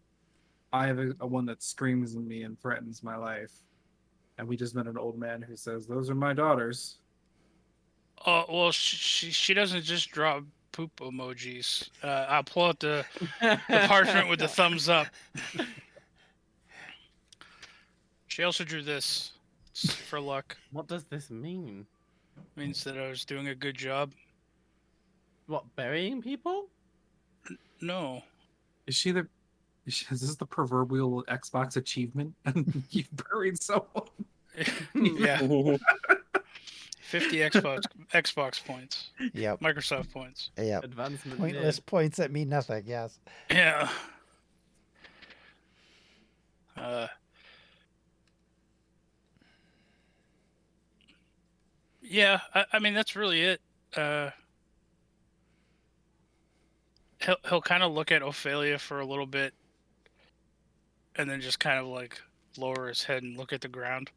Speaker 5: I have a one that screams at me and threatens my life. And we just met an old man who says, "Those are my daughters."
Speaker 3: Oh, well, she doesn't just draw poop emojis. I'll pull out the parchment with the thumbs up. She also drew this. It's for luck.
Speaker 2: What does this mean?
Speaker 3: Means that I was doing a good job.
Speaker 2: What, burying people?
Speaker 3: No.
Speaker 5: Is this the proverbial Xbox achievement? And you buried someone.
Speaker 3: Yeah. 50 Xbox points.
Speaker 1: Yep.
Speaker 3: Microsoft points.
Speaker 1: Yep.
Speaker 2: Advancement.
Speaker 1: Pointless points that mean nothing. Yes.
Speaker 3: Yeah. Yeah, I mean, that's really it. He'll kind of look at Ophelia for a little bit, and then just kind of like lower his head and look at the ground.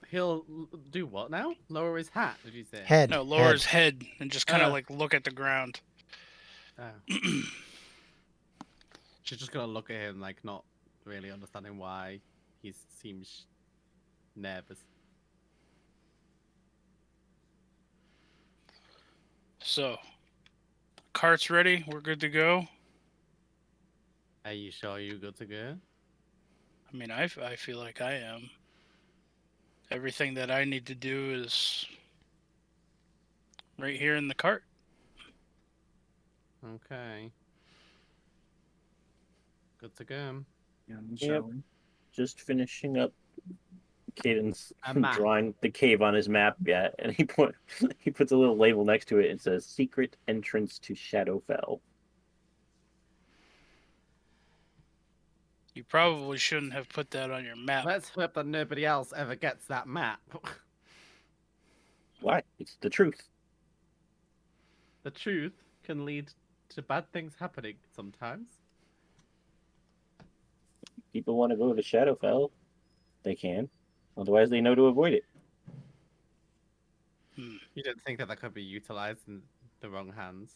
Speaker 2: He'll do what now? Lower his hat, did you say?
Speaker 1: Head.
Speaker 3: No, lower
Speaker 1: head.
Speaker 3: his head and just kind of
Speaker 2: Oh.
Speaker 3: like look at the ground.
Speaker 2: Oh. She's just gonna look at him like not really understanding why he seems nervous.
Speaker 3: So, cart's ready. We're good to go.
Speaker 2: Are you sure you're good to go?
Speaker 3: I mean, I feel like I am. Everything that I need to do is right here in the cart.
Speaker 2: Okay. Good to go.
Speaker 5: Yeah,
Speaker 4: Yep. Just finishing up Caden's
Speaker 2: A map.
Speaker 4: drawing the cave on his map, yeah, and he puts a little label next to it and says secret entrance to Shadowfell.
Speaker 3: You probably shouldn't have put that on your map.
Speaker 2: Let's hope that nobody else ever gets that map.
Speaker 4: Why? It's the truth.
Speaker 2: The truth can lead to bad things happening sometimes.
Speaker 4: People want to go to Shadowfell, they can. Otherwise, they know to avoid it.
Speaker 2: You don't think that that could be utilized in the wrong hands?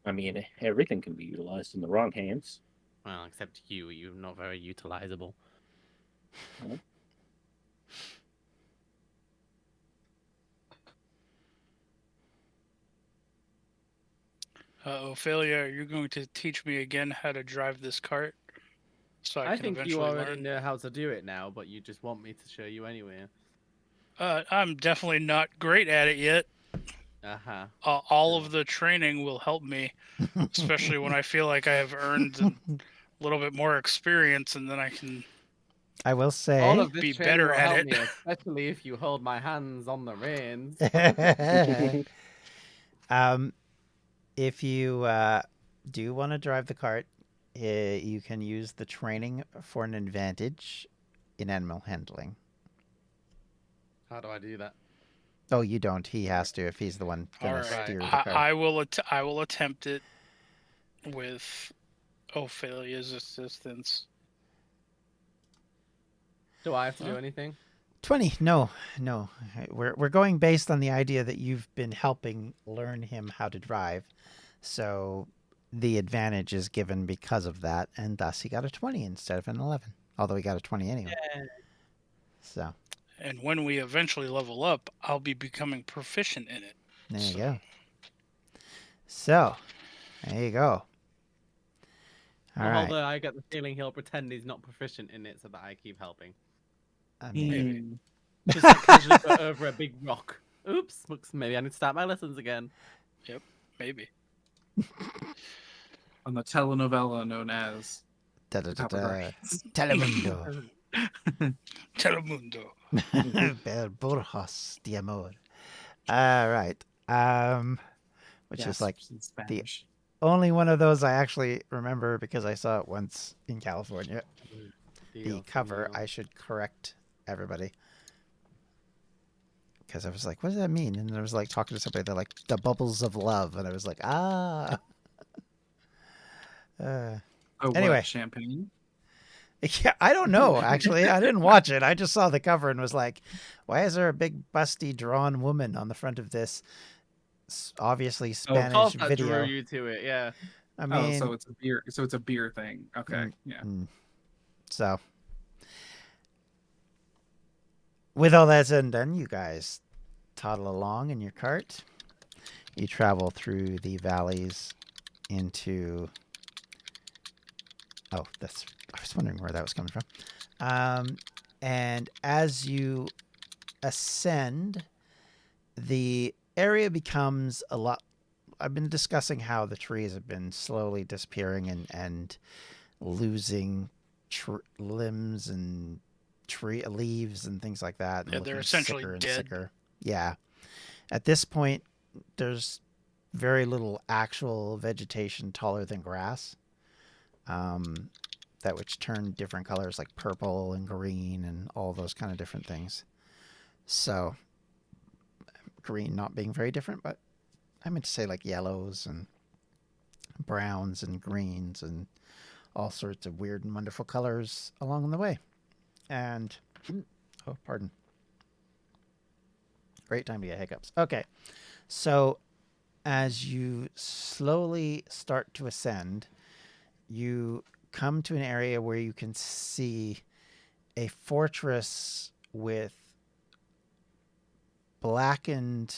Speaker 4: I mean, everything can be utilized in the wrong hands.
Speaker 2: Well, except you. You're not very utilizable.
Speaker 4: Huh?
Speaker 3: Ophelia, are you going to teach me again how to drive this cart? So I can
Speaker 2: think you
Speaker 3: eventually
Speaker 2: already
Speaker 3: learn?
Speaker 2: know how to do it now, but you just want me to show you anyway.
Speaker 3: I'm definitely not great at it yet.
Speaker 2: Uh-huh.
Speaker 3: All of the training will help me, especially when I feel like I have earned a little bit more experience, and then I can.
Speaker 1: I will
Speaker 2: All
Speaker 1: say,
Speaker 2: of this
Speaker 3: Be
Speaker 2: training
Speaker 3: better
Speaker 2: will
Speaker 3: at
Speaker 2: help
Speaker 3: it.
Speaker 2: me, especially if you hold my hands on the reins.
Speaker 1: if you do want to drive the cart, you can use the training for an advantage in animal handling.
Speaker 2: How do I do that?
Speaker 1: Oh, you don't. He has to if he's the one
Speaker 3: All
Speaker 1: gonna
Speaker 3: right,
Speaker 1: steer the cart.
Speaker 3: I will attempt it with Ophelia's assistance.
Speaker 2: Do I have to do anything?
Speaker 1: 20. No. We're going based on the idea that you've been helping learn him how to drive. So the advantage is given because of that, and thus he got a 20 instead of an 11. Although he got a 20 anyway.
Speaker 2: Yeah.
Speaker 1: So
Speaker 3: And when we eventually level up, I'll be becoming proficient in it.
Speaker 1: there you go. So there you go. All right.
Speaker 2: Although I get the feeling he'll pretend he's not proficient in it so that I keep helping.
Speaker 1: I mean,
Speaker 3: Maybe.
Speaker 2: Just like casually go over a big rock. Oops, looks maybe I need to start my lessons again.
Speaker 3: Maybe.
Speaker 5: On the telenovela known as Top of Grains.
Speaker 1: Telemundo.
Speaker 3: Telemundo.
Speaker 1: Per Burgos de Amor. All right. Which is like
Speaker 5: in Spanish.
Speaker 1: only one of those I actually remember because I saw it once in California. The cover, I should correct everybody. Because I was like, what does that mean? And I was like talking to somebody, they're like, the bubbles of love. And I was like, ah.
Speaker 5: Oh,
Speaker 1: anyway.
Speaker 5: what, champagne?
Speaker 1: Yeah, I don't know, actually. I didn't watch it. I just saw the cover and was like, why is there a big, busty, drawn woman on the front of this obviously Spanish
Speaker 2: Of course that
Speaker 1: video?
Speaker 2: drew you to it, yeah.
Speaker 1: I mean,
Speaker 5: so it's a beer. So it's a beer thing. Okay, yeah.
Speaker 1: So, with all that said and done, you guys toddle along in your cart. You travel through the valleys into... Oh, I was wondering where that was coming from. And as you ascend, the area becomes a lot... I've been discussing how the trees have been slowly disappearing and losing limbs and leaves and things like that. And
Speaker 3: Yeah, they're
Speaker 1: looking
Speaker 3: essentially
Speaker 1: sicker and
Speaker 3: dead.
Speaker 1: sicker. Yeah. At this point, there's very little actual vegetation taller than grass. That which turn different colors like purple and green and all those kind of different things. So, green not being very different, but I meant to say like yellows and browns and greens and all sorts of weird and wonderful colors along the way. And, oh, pardon. Great time to get hiccups. Okay. So, as you slowly start to ascend, you come to an area where you can see a fortress with blackened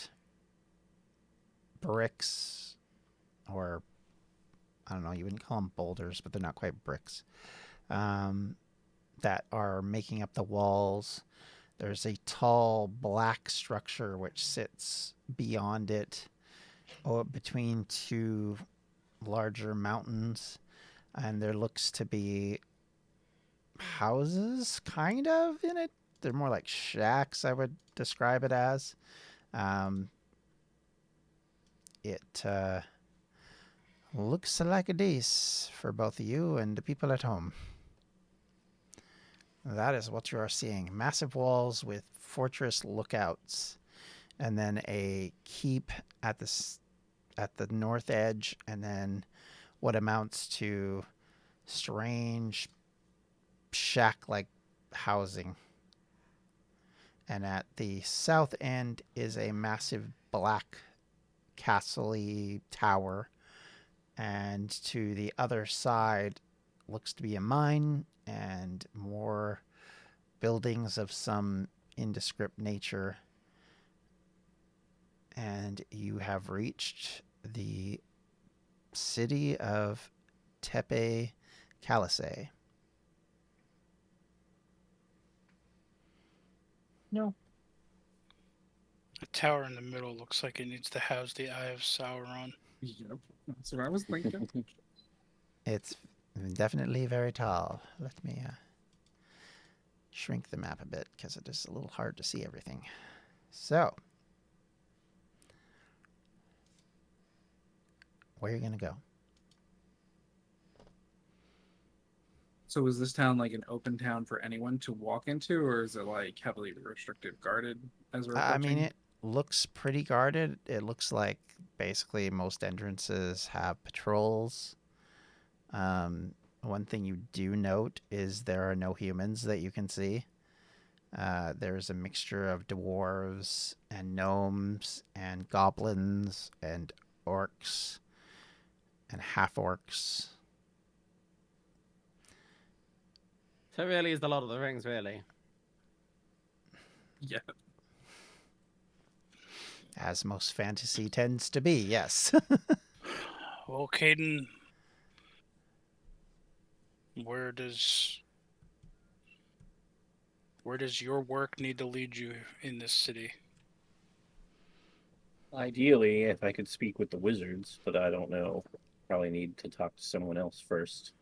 Speaker 1: bricks, or I don't know, you wouldn't call them boulders, but they're not quite bricks, that are making up the walls. There's a tall black structure which sits beyond it, between two larger mountains, and there looks to be houses kind of in it. They're more like shacks, I would describe it as. It looks like a days for both of you and the people at home. That is what you are seeing. Massive walls with fortress lookouts, and then a keep at the north edge, and then what amounts to strange shack-like housing. And at the south end is a massive black castle-y tower, and to the other side looks to be a mine and more buildings of some indescript nature. And you have reached the city of Tepe, Kaliseh.
Speaker 4: No.
Speaker 3: The tower in the middle looks like it needs to house the Eye of Sauron.
Speaker 5: Yep, that's what I was thinking.
Speaker 1: It's definitely very tall. Let me shrink the map a bit because it is a little hard to see everything. So, where are you going to go?
Speaker 5: So is this town like an open town for anyone to walk into, or is it like heavily restricted, guarded as we're
Speaker 1: I
Speaker 5: approaching?
Speaker 1: mean, it looks pretty guarded. It looks like basically most entrances have patrols. One thing you do note is there are no humans that you can see. There's a mixture of dwarves and gnomes and goblins and orcs and half-orcs.
Speaker 2: So it really is the Lord of the Rings, really.
Speaker 5: Yeah.
Speaker 1: As most fantasy tends to be, yes.
Speaker 3: Well, Caden, where does your work need to lead you in this city?
Speaker 4: Ideally, if I could speak with the wizards, but I don't know. Probably need to talk to someone else first.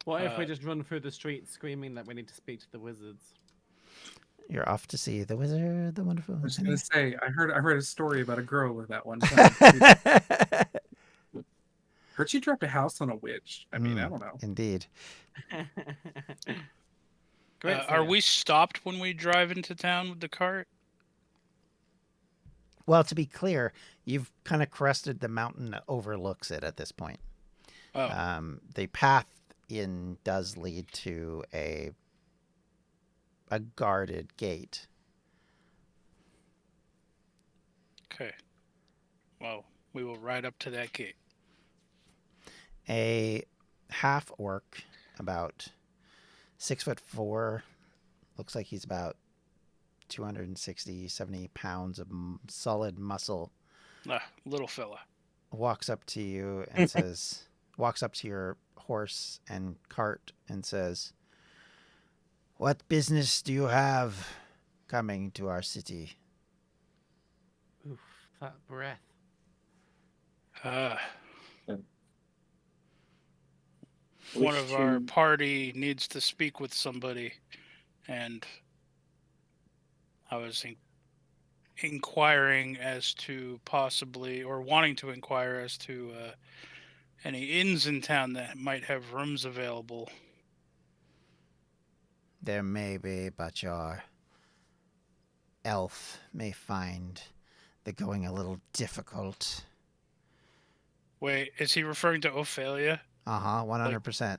Speaker 2: What if we just run through the streets screaming that we need to speak to the wizards?
Speaker 1: You're off to see the wizard, the wonderful.
Speaker 5: I was gonna say, I heard a story about a girl with that one time. Heard she dropped a house on a witch. I mean, I don't know.
Speaker 1: Indeed.
Speaker 2: Great
Speaker 3: Are
Speaker 2: singer.
Speaker 3: we stopped when we drive into town with the cart?
Speaker 1: Well, to be clear, you've kind of crested the mountain that overlooks it at this point.
Speaker 3: Oh,
Speaker 1: The path in does lead to a guarded gate.
Speaker 3: okay. Well, we will ride up to that gate.
Speaker 1: A half orc, about 6'4", looks like he's about 260, 70 pounds of solid muscle,
Speaker 3: Little fella.
Speaker 1: walks up to you and says, walks up to your horse and cart and says, "What business do you have coming to our city?"
Speaker 2: Oof, that breath.
Speaker 3: One
Speaker 4: Wish
Speaker 3: of our
Speaker 4: to-
Speaker 3: party needs to speak with somebody, and I was inquiring as to possibly, or wanting to inquire as to any inns in town that might have rooms available.
Speaker 1: There may be, but your elf may find the going a little difficult.
Speaker 3: Wait, is he referring to Ophelia?
Speaker 1: 100%.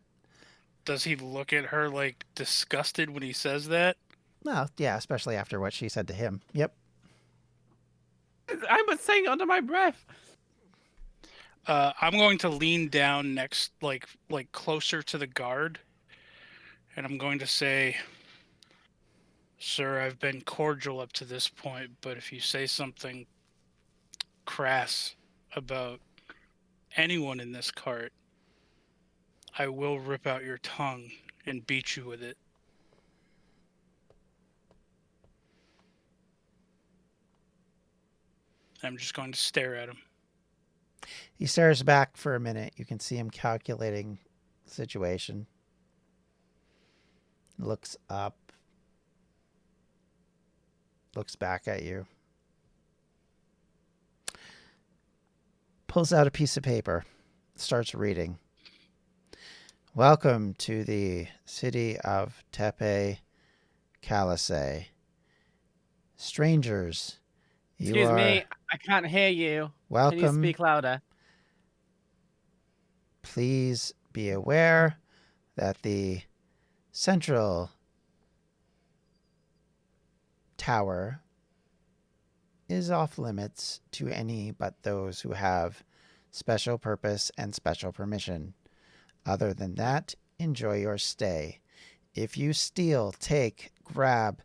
Speaker 3: Does he look at her like disgusted when he says that?
Speaker 1: Well, yeah, especially after what she said to him. Yep.
Speaker 2: I was saying it under my breath.
Speaker 3: I'm going to lean down next, like closer to the guard, and I'm going to say, "Sir, I've been cordial up to this point, but if you say something crass about anyone in this cart, I will rip out your tongue and beat you with it." I'm just going to stare at him.
Speaker 1: He stares back for a minute. You can see him calculating the situation. Looks up. Looks back at you. Pulls out a piece of paper. Starts reading. Welcome to the city of Tepe, Kaliseh. Strangers, you
Speaker 2: Excuse
Speaker 1: are
Speaker 2: me, I can't hear you.
Speaker 1: welcome.
Speaker 2: Can you speak louder?
Speaker 1: Please be aware that the central tower is off limits to any but those who have special purpose and special permission. Other than that, enjoy your stay. If you steal, take, grab,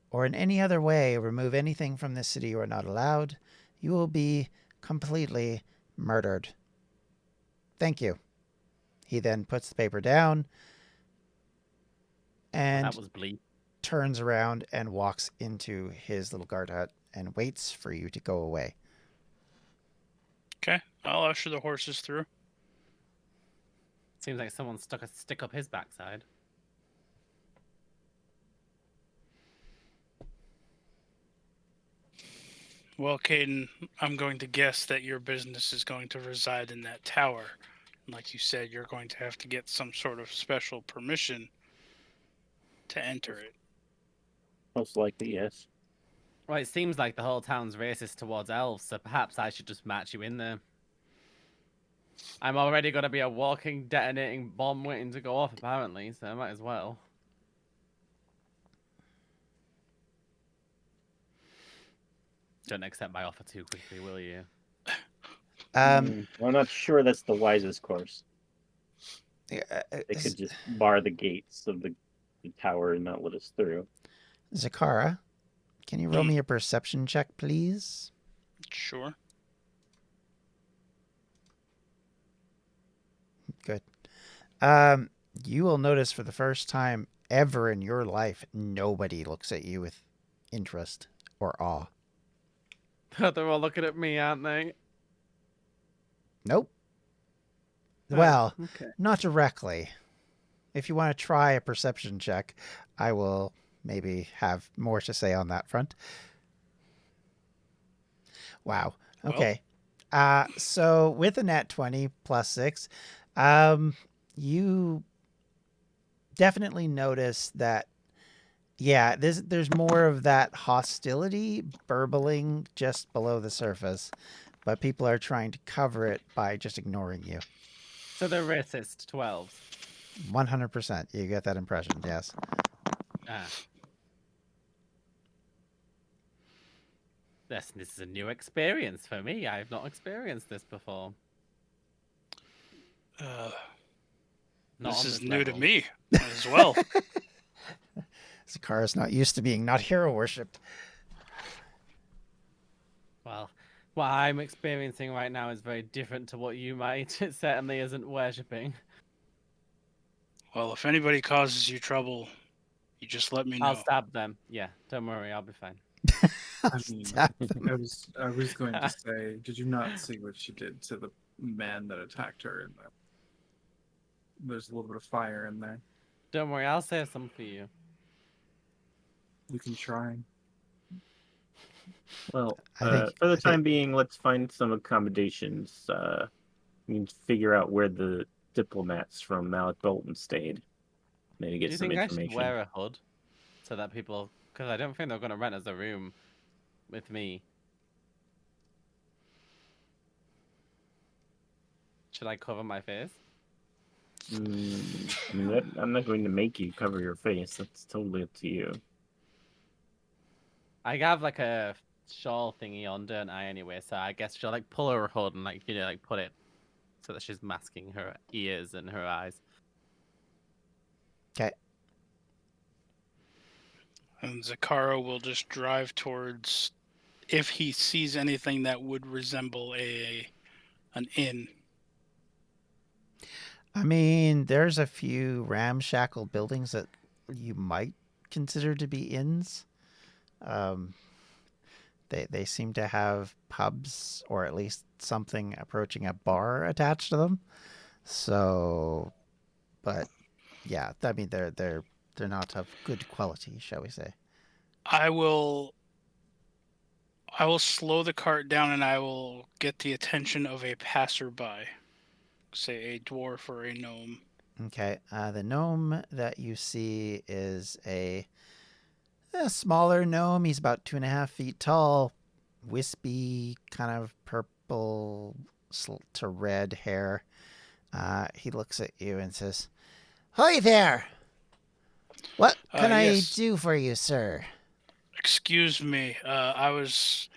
Speaker 1: or in any other way remove anything from this city you are not allowed, you will be completely murdered. Thank you. He then puts the paper down and
Speaker 2: That was bleak.
Speaker 1: turns around and walks into his little guard hut and waits for you to go away.
Speaker 3: Okay, I'll usher the horses through.
Speaker 2: Seems like someone stuck a stick up his backside.
Speaker 3: Well, Caden, I'm going to guess that your business is going to reside in that tower. Like you said, you're going to have to get some sort of special permission to enter it.
Speaker 4: Most likely, yes.
Speaker 2: Well, it seems like the whole town's racist towards elves, so perhaps I should just match you in there. I'm already going to be a walking, detonating bomb waiting to go off, apparently, so I might as well. Don't accept my offer too quickly, will you?
Speaker 4: I'm not sure that's the wisest course. They
Speaker 1: Z-
Speaker 4: could just bar the gates of the tower and not let us through.
Speaker 1: Zakara, can you roll me a perception check, please?
Speaker 3: Sure.
Speaker 1: Good. You will notice for the first time ever in your life, nobody looks at you with interest or awe.
Speaker 2: They're all looking at me, aren't they?
Speaker 1: Nope.
Speaker 2: Oh,
Speaker 1: Well,
Speaker 2: okay.
Speaker 1: not directly. If you want to try a perception check, I will maybe have more to say on that front. Wow.
Speaker 3: Well.
Speaker 1: Okay. So with a nat 20 plus 6, you definitely notice that, yeah, there's more of that hostility burbling just below the surface, but people are trying to cover it by just ignoring you.
Speaker 2: So they're racist to elves.
Speaker 1: 100%. You get that impression, yes.
Speaker 2: Ah. This is a new experience for me. I've not experienced this before. Not
Speaker 3: This
Speaker 2: on
Speaker 3: is new to
Speaker 2: level.
Speaker 3: me as well.
Speaker 1: Zakara's not used to being not hero worshipped.
Speaker 2: Well, what I'm experiencing right now is very different to what you might. It certainly isn't worshipping.
Speaker 3: Well, if anybody causes you trouble, you just let me know.
Speaker 2: I'll stab them. Yeah, don't worry, I'll be fine.
Speaker 5: I mean, I was going to say, did you not see what she did to the man that attacked her? And there's a little bit of fire in there.
Speaker 2: Don't worry, I'll save some for you.
Speaker 5: You can try.
Speaker 4: Well,
Speaker 1: I think-
Speaker 4: for the
Speaker 1: I
Speaker 4: time
Speaker 1: think-
Speaker 4: being, let's find some accommodations. We can figure out where the diplomats from Malik Bolton stayed. Maybe
Speaker 2: Do
Speaker 4: get
Speaker 2: you
Speaker 4: some
Speaker 2: think I should
Speaker 4: information.
Speaker 2: wear a hood so that people? Because I don't think they're going to rent us a room with me. Should I cover my face?
Speaker 4: I mean, I'm not going to make you cover your face. That's totally up to you.
Speaker 2: I have like a shawl thingy on, don't I? Anyway, so I guess she'll like pull her hood and like like put it so that she's masking her ears and her eyes.
Speaker 1: Okay.
Speaker 3: And Zakaro will just drive towards, if he sees anything that would resemble an inn.
Speaker 1: I mean, there's a few ramshackle buildings that you might consider to be inns. They seem to have pubs or at least something approaching a bar attached to them. So, but yeah, I mean they're not of good quality, shall we say?
Speaker 3: I will slow the cart down and I will get the attention of a passerby, say a dwarf or a gnome.
Speaker 1: Okay, the gnome that you see is a smaller gnome. He's about 2.5 feet tall, wispy, kind of purple to red hair. He looks at you and says, "Hi there. What can
Speaker 3: Yes.
Speaker 1: I do for you, sir?"
Speaker 3: Excuse me. I was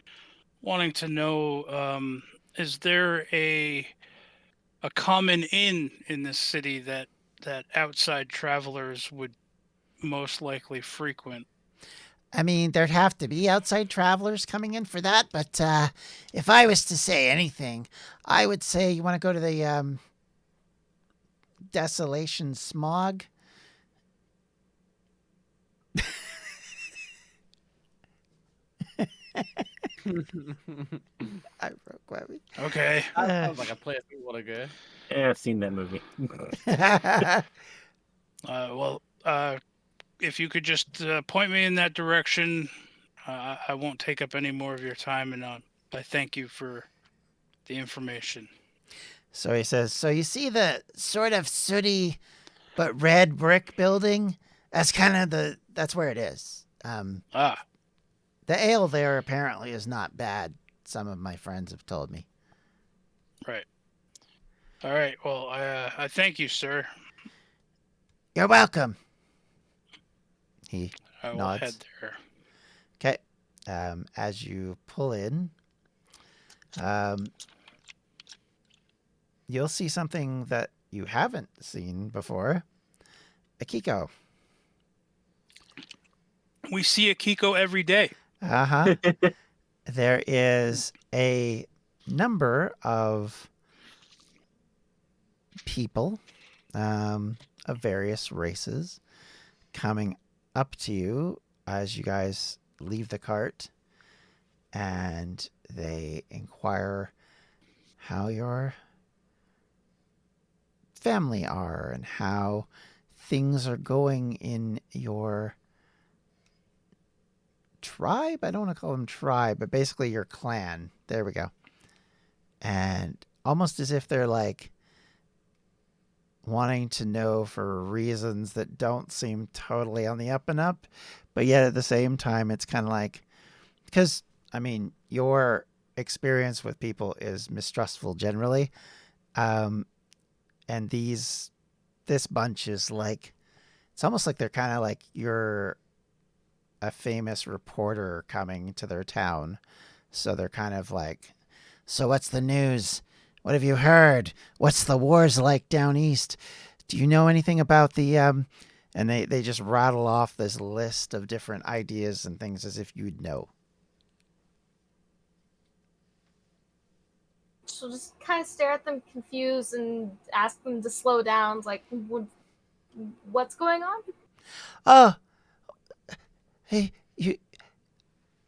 Speaker 3: wanting to know, is there a common inn in this city that outside travelers would most likely frequent?
Speaker 1: I mean, there'd have to be outside travelers coming in for that, but if I was to say anything, I would say you want to go to the Desolation Smog. I broke Webby.
Speaker 3: Okay.
Speaker 2: That sounds like a place we want to go.
Speaker 4: Yeah, I've seen that movie.
Speaker 3: If you could just point me in that direction, I won't take up any more of your time, and I thank you for the information.
Speaker 1: So he says, "So you see the sort of sooty but red brick building? That's kind of that's where it is. The ale there apparently is not bad. Some of my friends have told me."
Speaker 3: Right. All right. Well, I thank you, sir.
Speaker 1: "You're welcome." He
Speaker 3: I will
Speaker 1: nods.
Speaker 3: head there.
Speaker 1: Okay. As you pull in, you'll see something that you haven't seen before. A Kiko.
Speaker 3: We see a Kiko every day.
Speaker 1: Uh-huh. There is a number of people of various races coming up to you as you guys leave the cart, and they inquire how your family are and how things are going in your tribe. I don't want to call them tribe, but basically your clan. There we go. And almost as if they're like wanting to know for reasons that don't seem totally on the up and up, but yet at the same time it's kind of like, because I mean your experience with people is mistrustful generally, and this bunch is like, it's almost like they're kind of like you're a famous reporter coming to their town, so they're kind of like, "So what's the news? What have you heard? What's the wars like down east? Do you know anything about the And they just rattle off this list of different ideas and things as if you'd know.
Speaker 6: She'll just kind of stare at them confused and ask them to slow down. Like, what's going on?
Speaker 1: "Oh, hey,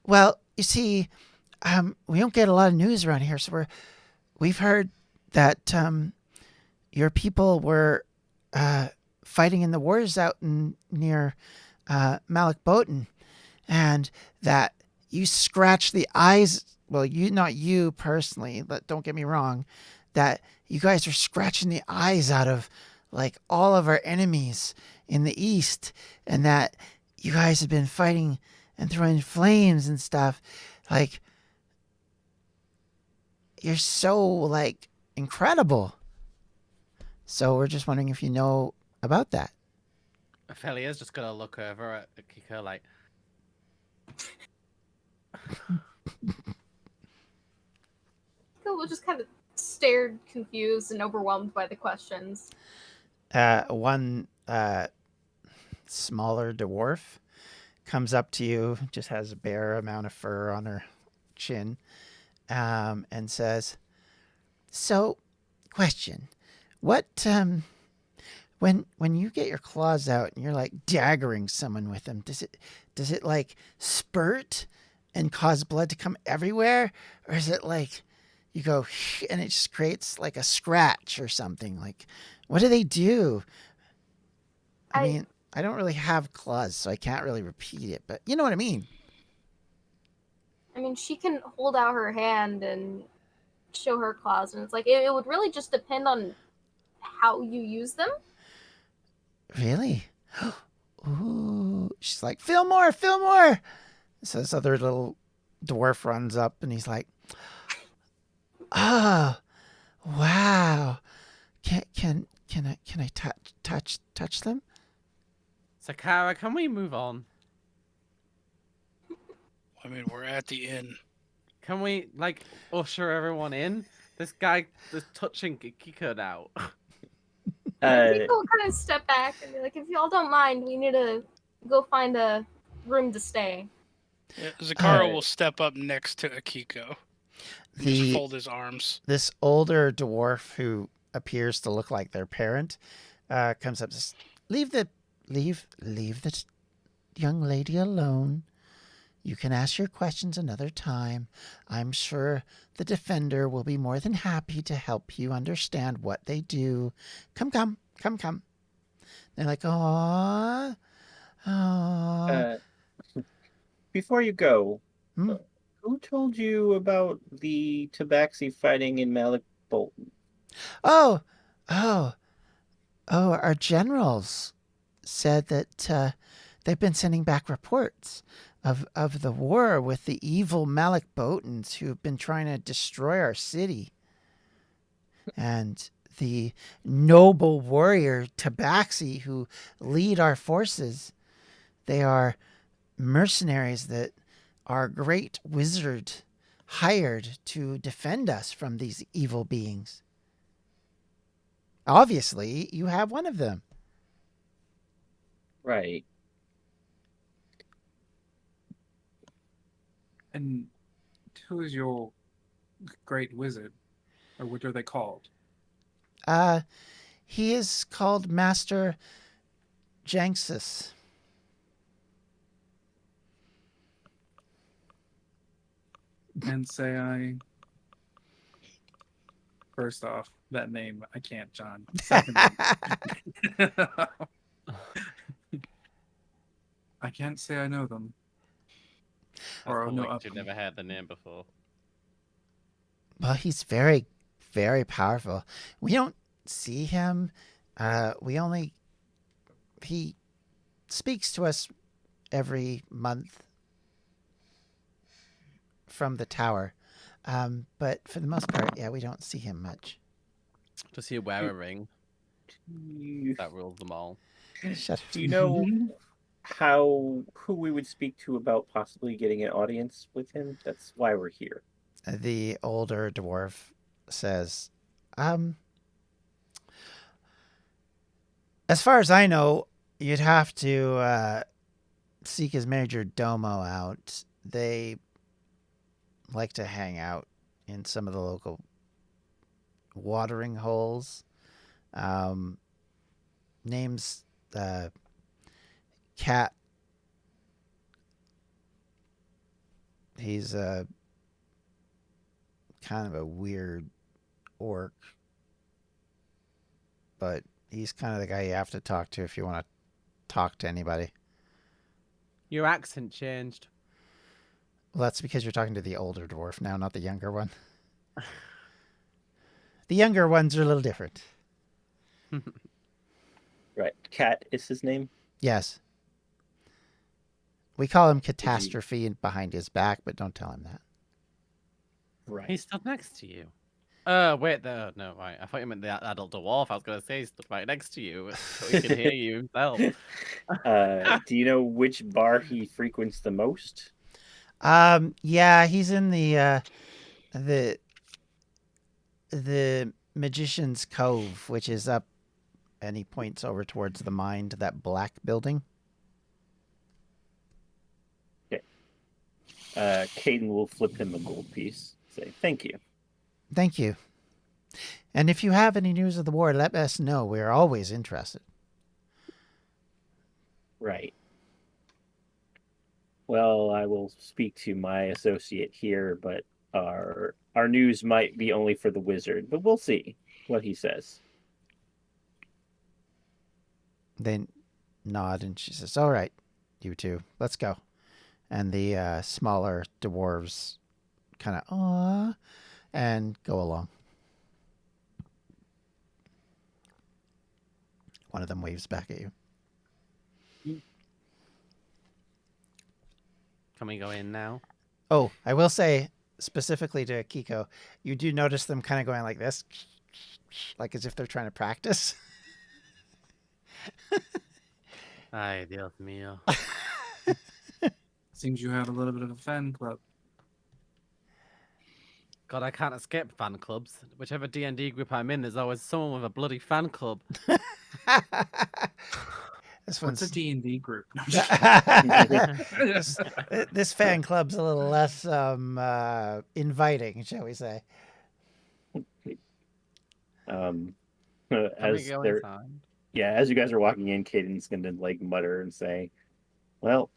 Speaker 1: well, you see, we don't get a lot of news around here, so we've heard that your people were fighting in the wars out near Malik Botan, and that you scratched the eyes. Well, not you personally, but don't get me wrong, that you guys are scratching the eyes out of like all of our enemies in the east, and that you guys have been fighting and throwing flames and stuff. Like, you're so like incredible. So we're just wondering if you know about that."
Speaker 2: Ophelia's just gonna look over at Kiko like,
Speaker 6: Kiko was just kind of stared, confused, and overwhelmed by the questions.
Speaker 1: One smaller dwarf comes up to you, just has a bare amount of fur on her chin, and says, "So, question: What when you get your claws out and you're like daggering someone with them, does it like spurt and cause blood to come everywhere, or is it like you go and it just creates like a scratch or something? Like, what do they do? I mean, I don't really have claws, so I can't really repeat it, but you know what I mean."
Speaker 6: I mean, she can hold out her hand and show her claws, and it's like it would really just depend on how you use them.
Speaker 1: Really? Ooh. She's like, "Feel more, feel more." So this other little dwarf runs up and he's like, "Oh, wow. Can I touch them?"
Speaker 2: Sakara, can we move on?
Speaker 3: I mean, we're at the inn.
Speaker 2: Can we, like, usher everyone in? This guy is touching Kiko now.
Speaker 6: People will kind of step back and be like, "If y'all don't mind, we need to go find a room to stay."
Speaker 3: Yeah, Zakara will step up next to Akiko. And just fold his arms.
Speaker 1: This older dwarf who appears to look like their parent comes up and says, leave the young lady alone. You can ask your questions another time. I'm sure the defender will be more than happy to help you understand what they do. Come. They're like, "Aww.
Speaker 4: Before you go,
Speaker 1: Hmm?
Speaker 4: who told you about the Tabaxi fighting in Malik Bolton?
Speaker 1: Oh, our generals said that they've been sending back reports of the war with the evil Malik Botans who've been trying to destroy our city. And the noble warrior Tabaxi who lead our forces, they are mercenaries that our great wizard hired to defend us from these evil beings. Obviously, you have one of them."
Speaker 4: Right.
Speaker 5: And who is your great wizard? Or what are they called?
Speaker 1: He is called Master Janxus.
Speaker 5: And say I... First off, that name, I can't, John. Second, I can't say I know them. Or I know of
Speaker 2: You've
Speaker 5: them.
Speaker 2: never heard the name before.
Speaker 1: Well, he's very, very powerful. We don't see him. He speaks to us every month from the tower. But for the most part, yeah, we don't see him much.
Speaker 2: Does he wear a ring?
Speaker 4: You-
Speaker 2: That rules them all.
Speaker 1: Shut
Speaker 4: Do you know who we would speak to about possibly getting an audience with him? That's why we're here.
Speaker 1: The older dwarf says, as far as I know, you'd have to seek his major domo out. They like to hang out in some of the local watering holes. Name's Cat. He's a kind of a weird orc, but he's kind of the guy you have to talk to if you want to talk to anybody.
Speaker 2: Your accent changed.
Speaker 1: Well, that's because you're talking to the older dwarf now, not the younger one. The younger ones are a little different.
Speaker 4: Right. Cat is his name?
Speaker 1: Yes. We call him Catastrophe behind his back, but don't tell him that.
Speaker 4: Right.
Speaker 2: He stood next to you. Wait, no, right. I thought you meant the adult dwarf. I was going to say he stood right next to you, so he could hear you himself.
Speaker 4: Do you know which bar he frequents the most?
Speaker 1: Yeah, he's in the Magician's Cove, which is up, and he points over towards the mine to that black building.
Speaker 4: Caden will flip him a gold piece. Say thank you.
Speaker 1: Thank you. And if you have any news of the war, let us know. We are always interested.
Speaker 4: Right. Well, I will speak to my associate here, but our news might be only for the wizard, but we'll see what he says.
Speaker 1: They nod, and she says, "All right, you two, let's go." And the smaller dwarves kind of "Aww," and go along. One of them waves back at you.
Speaker 2: Can we go in now?
Speaker 1: Oh, I will say specifically to Kiko, you do notice them kind of going like this, like as if they're trying to practice.
Speaker 2: Ay, Dios mío.
Speaker 5: Seems you had a little bit of a fan club.
Speaker 2: God, I can't escape fan clubs. Whichever D&D group I'm in, there's always someone with a bloody fan club.
Speaker 1: This
Speaker 5: What's
Speaker 1: one's
Speaker 5: a D&D group? No,
Speaker 1: this fan club's a little less inviting, shall we say?
Speaker 2: Can we
Speaker 4: As
Speaker 2: go
Speaker 4: they're
Speaker 2: inside?
Speaker 4: as you guys are walking in, Caden's gonna like mutter and say, "Well,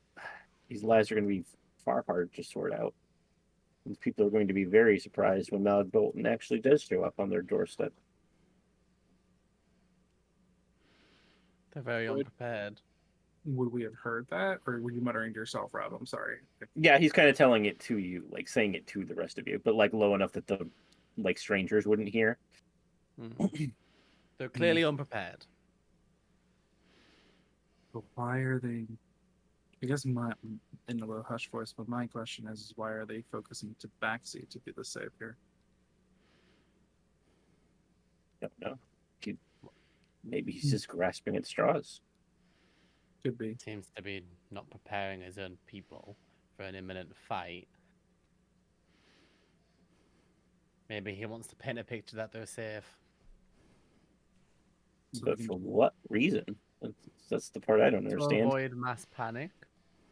Speaker 4: these lies are gonna be far harder to sort out. These people are going to be very surprised when Malik Bolton actually does show up on their doorstep."
Speaker 2: They're very unprepared.
Speaker 5: Would we have heard that, or were you muttering to yourself, Rob? I'm sorry.
Speaker 4: Yeah, he's kind of telling it to you, like saying it to the rest of you, but like low enough that the like strangers wouldn't hear.
Speaker 2: They're clearly unprepared.
Speaker 5: But why are they? I guess my in a low hush voice, but my question is why are they focusing to backseat to be the savior?
Speaker 4: Don't know. Maybe he's just grasping at straws.
Speaker 5: Could be.
Speaker 2: Seems to be not preparing his own people for an imminent fight. Maybe he wants to paint a picture that they're safe.
Speaker 5: So
Speaker 4: But
Speaker 5: they
Speaker 4: for
Speaker 5: can-
Speaker 4: what reason? That's the part I don't
Speaker 2: To
Speaker 4: understand.
Speaker 2: avoid mass panic.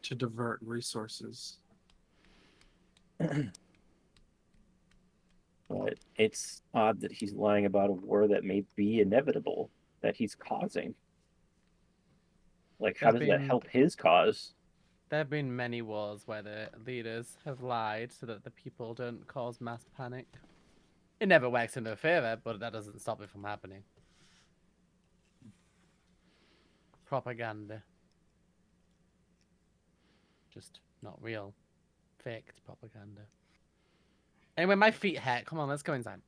Speaker 5: to divert resources.
Speaker 4: But it's odd that he's lying about a war that may be inevitable, that he's causing. Like, how
Speaker 2: There's
Speaker 4: does that
Speaker 2: been-
Speaker 4: help his cause?
Speaker 2: There have been many wars where the leaders have lied so that the people don't cause mass panic. It never works in their favor, but that doesn't stop it from happening. Propaganda. Just not real. Faked propaganda. Anyway, my feet hurt. Come on, let's go inside.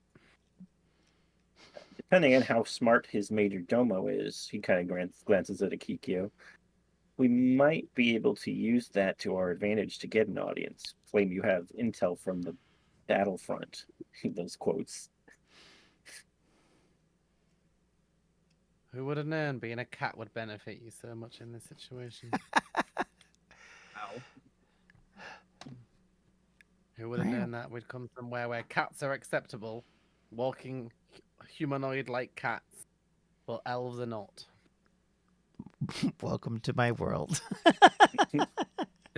Speaker 4: Depending on how smart his major domo is, he kind of glances at Akikyo. We might be able to use that to our advantage to get an audience. Claim you have intel from the battlefront. Those quotes.
Speaker 2: Who would have known being a cat would benefit you so much in this situation?
Speaker 5: Ow.
Speaker 2: Who would have known that we'd come somewhere where cats are acceptable, walking humanoid-like cats, but elves are not?
Speaker 1: Welcome to my world.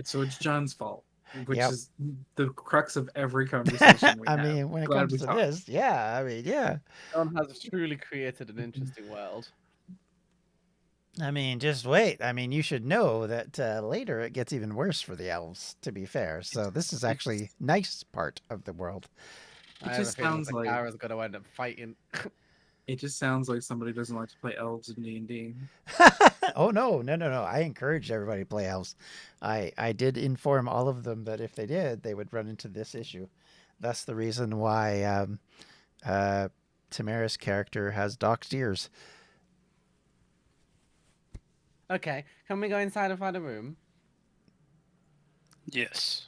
Speaker 5: So it's John's fault, which
Speaker 1: Yep.
Speaker 5: is the crux of every conversation we
Speaker 1: I
Speaker 5: have.
Speaker 1: mean, when it
Speaker 5: Glad
Speaker 1: comes
Speaker 5: we
Speaker 1: to
Speaker 5: talked.
Speaker 1: this, yeah. I mean, yeah.
Speaker 2: John has truly created an interesting world.
Speaker 1: I mean, just wait. I mean, you should know that later it gets even worse for the elves, to be fair. So this is actually nice part of the world.
Speaker 2: I
Speaker 5: It
Speaker 2: have a
Speaker 5: just
Speaker 2: feeling
Speaker 5: sounds
Speaker 2: the
Speaker 5: like
Speaker 2: Kara's going to end up fighting.
Speaker 5: it just sounds like somebody doesn't like to play elves in D&D.
Speaker 1: Oh, no. I encouraged everybody to play elves. I did inform all of them that if they did, they would run into this issue. That's the reason why Tamara's character has docked ears.
Speaker 2: Okay, can we go inside and find a room?
Speaker 3: Yes.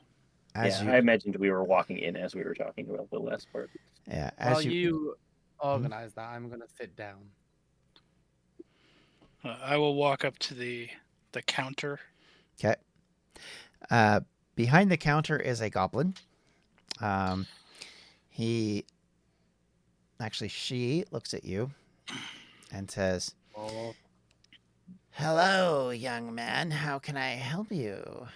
Speaker 1: As
Speaker 4: I imagined we were walking in as we were talking about the last part.
Speaker 1: yeah,
Speaker 2: While
Speaker 1: as
Speaker 2: you organize that, I'm going to sit down.
Speaker 3: I will walk up to the counter.
Speaker 1: Okay. Behind the counter is a goblin. She looks at you and says,
Speaker 2: Oh.
Speaker 1: "Hello, young man. How can I help you?"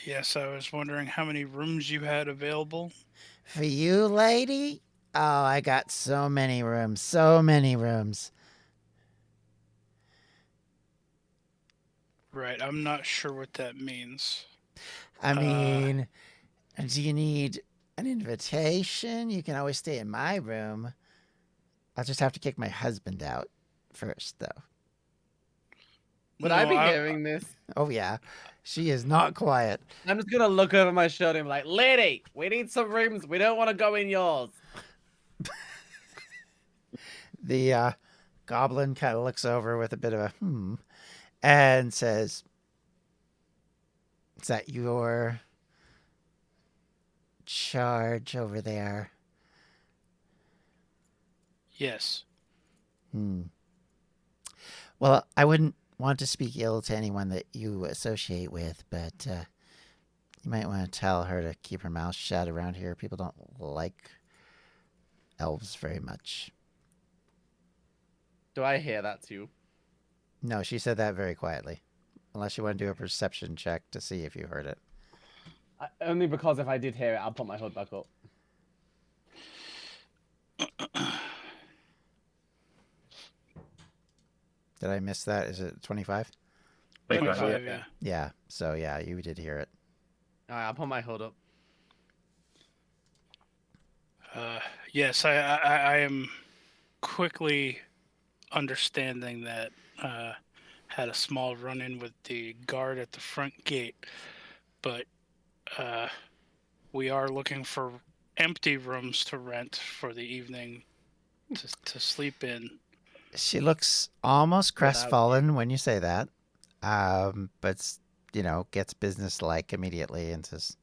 Speaker 3: Yes, I was wondering how many rooms you had available.
Speaker 1: For you, lady? Oh, I got so many rooms. So many rooms.
Speaker 3: Right, I'm not sure what that means.
Speaker 1: I mean, do you need an invitation? You can always stay in my room. I'll just have to kick my husband out first, though.
Speaker 2: Would I
Speaker 3: No,
Speaker 2: be hearing this?
Speaker 1: Oh, yeah. She is not quiet.
Speaker 2: I'm just gonna look over my shoulder and be like, lady, we need some rooms. We don't want to go in yours.
Speaker 1: The goblin kind of looks over with a bit of a and says, "Is that your charge over there?"
Speaker 3: Yes.
Speaker 1: Well, I wouldn't want to speak ill to anyone that you associate with, but you might want to tell her to keep her mouth shut around here. People don't like elves very much.
Speaker 2: Do I hear that too?
Speaker 1: No, she said that very quietly. Unless you want to do a perception check to see if you heard it.
Speaker 2: Only because if I did hear it, I'll put my hood back up.
Speaker 1: Did I miss that? Is it 25?
Speaker 3: 25, yeah.
Speaker 1: Yeah. So, yeah, you did hear it.
Speaker 2: All right, I'll put my hood up.
Speaker 3: Yes, I am quickly understanding that had a small run-in with the guard at the front gate, but we are looking for empty rooms to rent for the evening to sleep in.
Speaker 1: She looks almost
Speaker 2: Without
Speaker 1: crestfallen when you say that, but, gets businesslike immediately and says,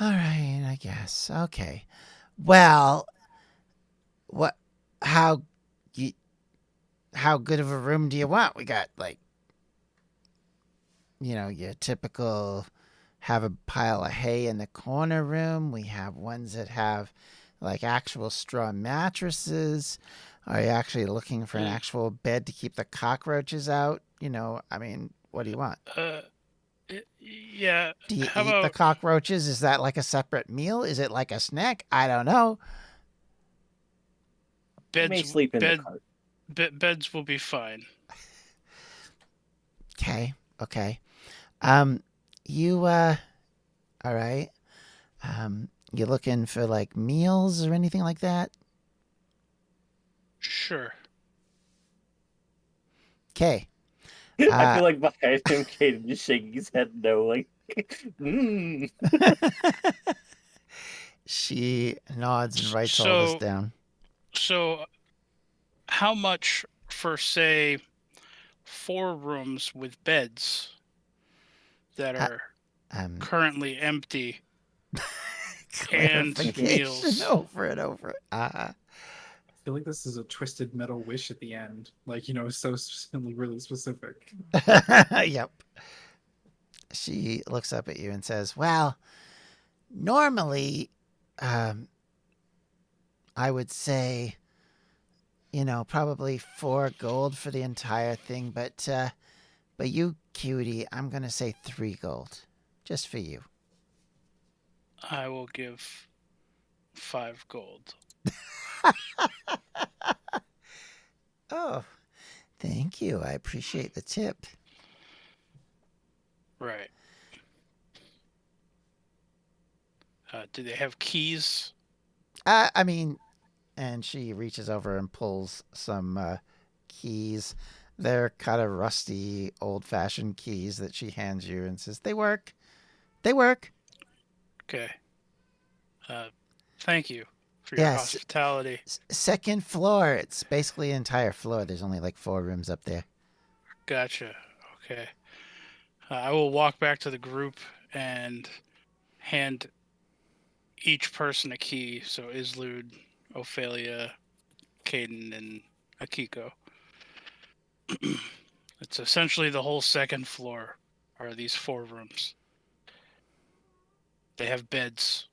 Speaker 1: "All right, I guess. Okay. Well, how good of a room do you want? We got, your typical have a pile of hay in the corner room. We have ones that have, actual straw mattresses. Are you actually looking for an actual bed to keep the cockroaches out? What do you want?
Speaker 3: Yeah.
Speaker 1: Do you
Speaker 3: how
Speaker 1: eat the
Speaker 3: about
Speaker 1: cockroaches? Is that like a separate meal? Is it like a snack? I don't know.
Speaker 4: You may sleep in the cart.
Speaker 3: beds will be fine.
Speaker 1: Okay. You, all right. You looking for, meals or anything like that?
Speaker 3: Sure.
Speaker 1: Okay.
Speaker 4: I feel like behind him, Caden just shaking his head no,
Speaker 1: She nods and writes all this down.
Speaker 3: So, how much for, say, 4 rooms with beds that are currently empty and meals?
Speaker 1: Over and over.
Speaker 5: I feel like this is a twisted metal wish at the end. So really specific.
Speaker 1: Yep. She looks up at you and says, "Well, normally, I would say, probably 4 gold for the entire thing, but you, cutie, I'm gonna say 3 gold, just for you."
Speaker 3: I will give 5 gold.
Speaker 1: Oh, thank you. I appreciate the tip.
Speaker 3: Right. Do they have keys?
Speaker 1: And she reaches over and pulls some keys. They're kind of rusty, old-fashioned keys that she hands you and says, "They work. They work."
Speaker 3: Okay. Thank you for your hospitality.
Speaker 1: Second floor. It's basically an entire floor. There's only 4 rooms up there.
Speaker 3: Gotcha. Okay. I will walk back to the group and hand each person a key. So Islude, Ophelia, Caden, and Akiko. It's essentially the whole second floor. are these 4 rooms. They have beds.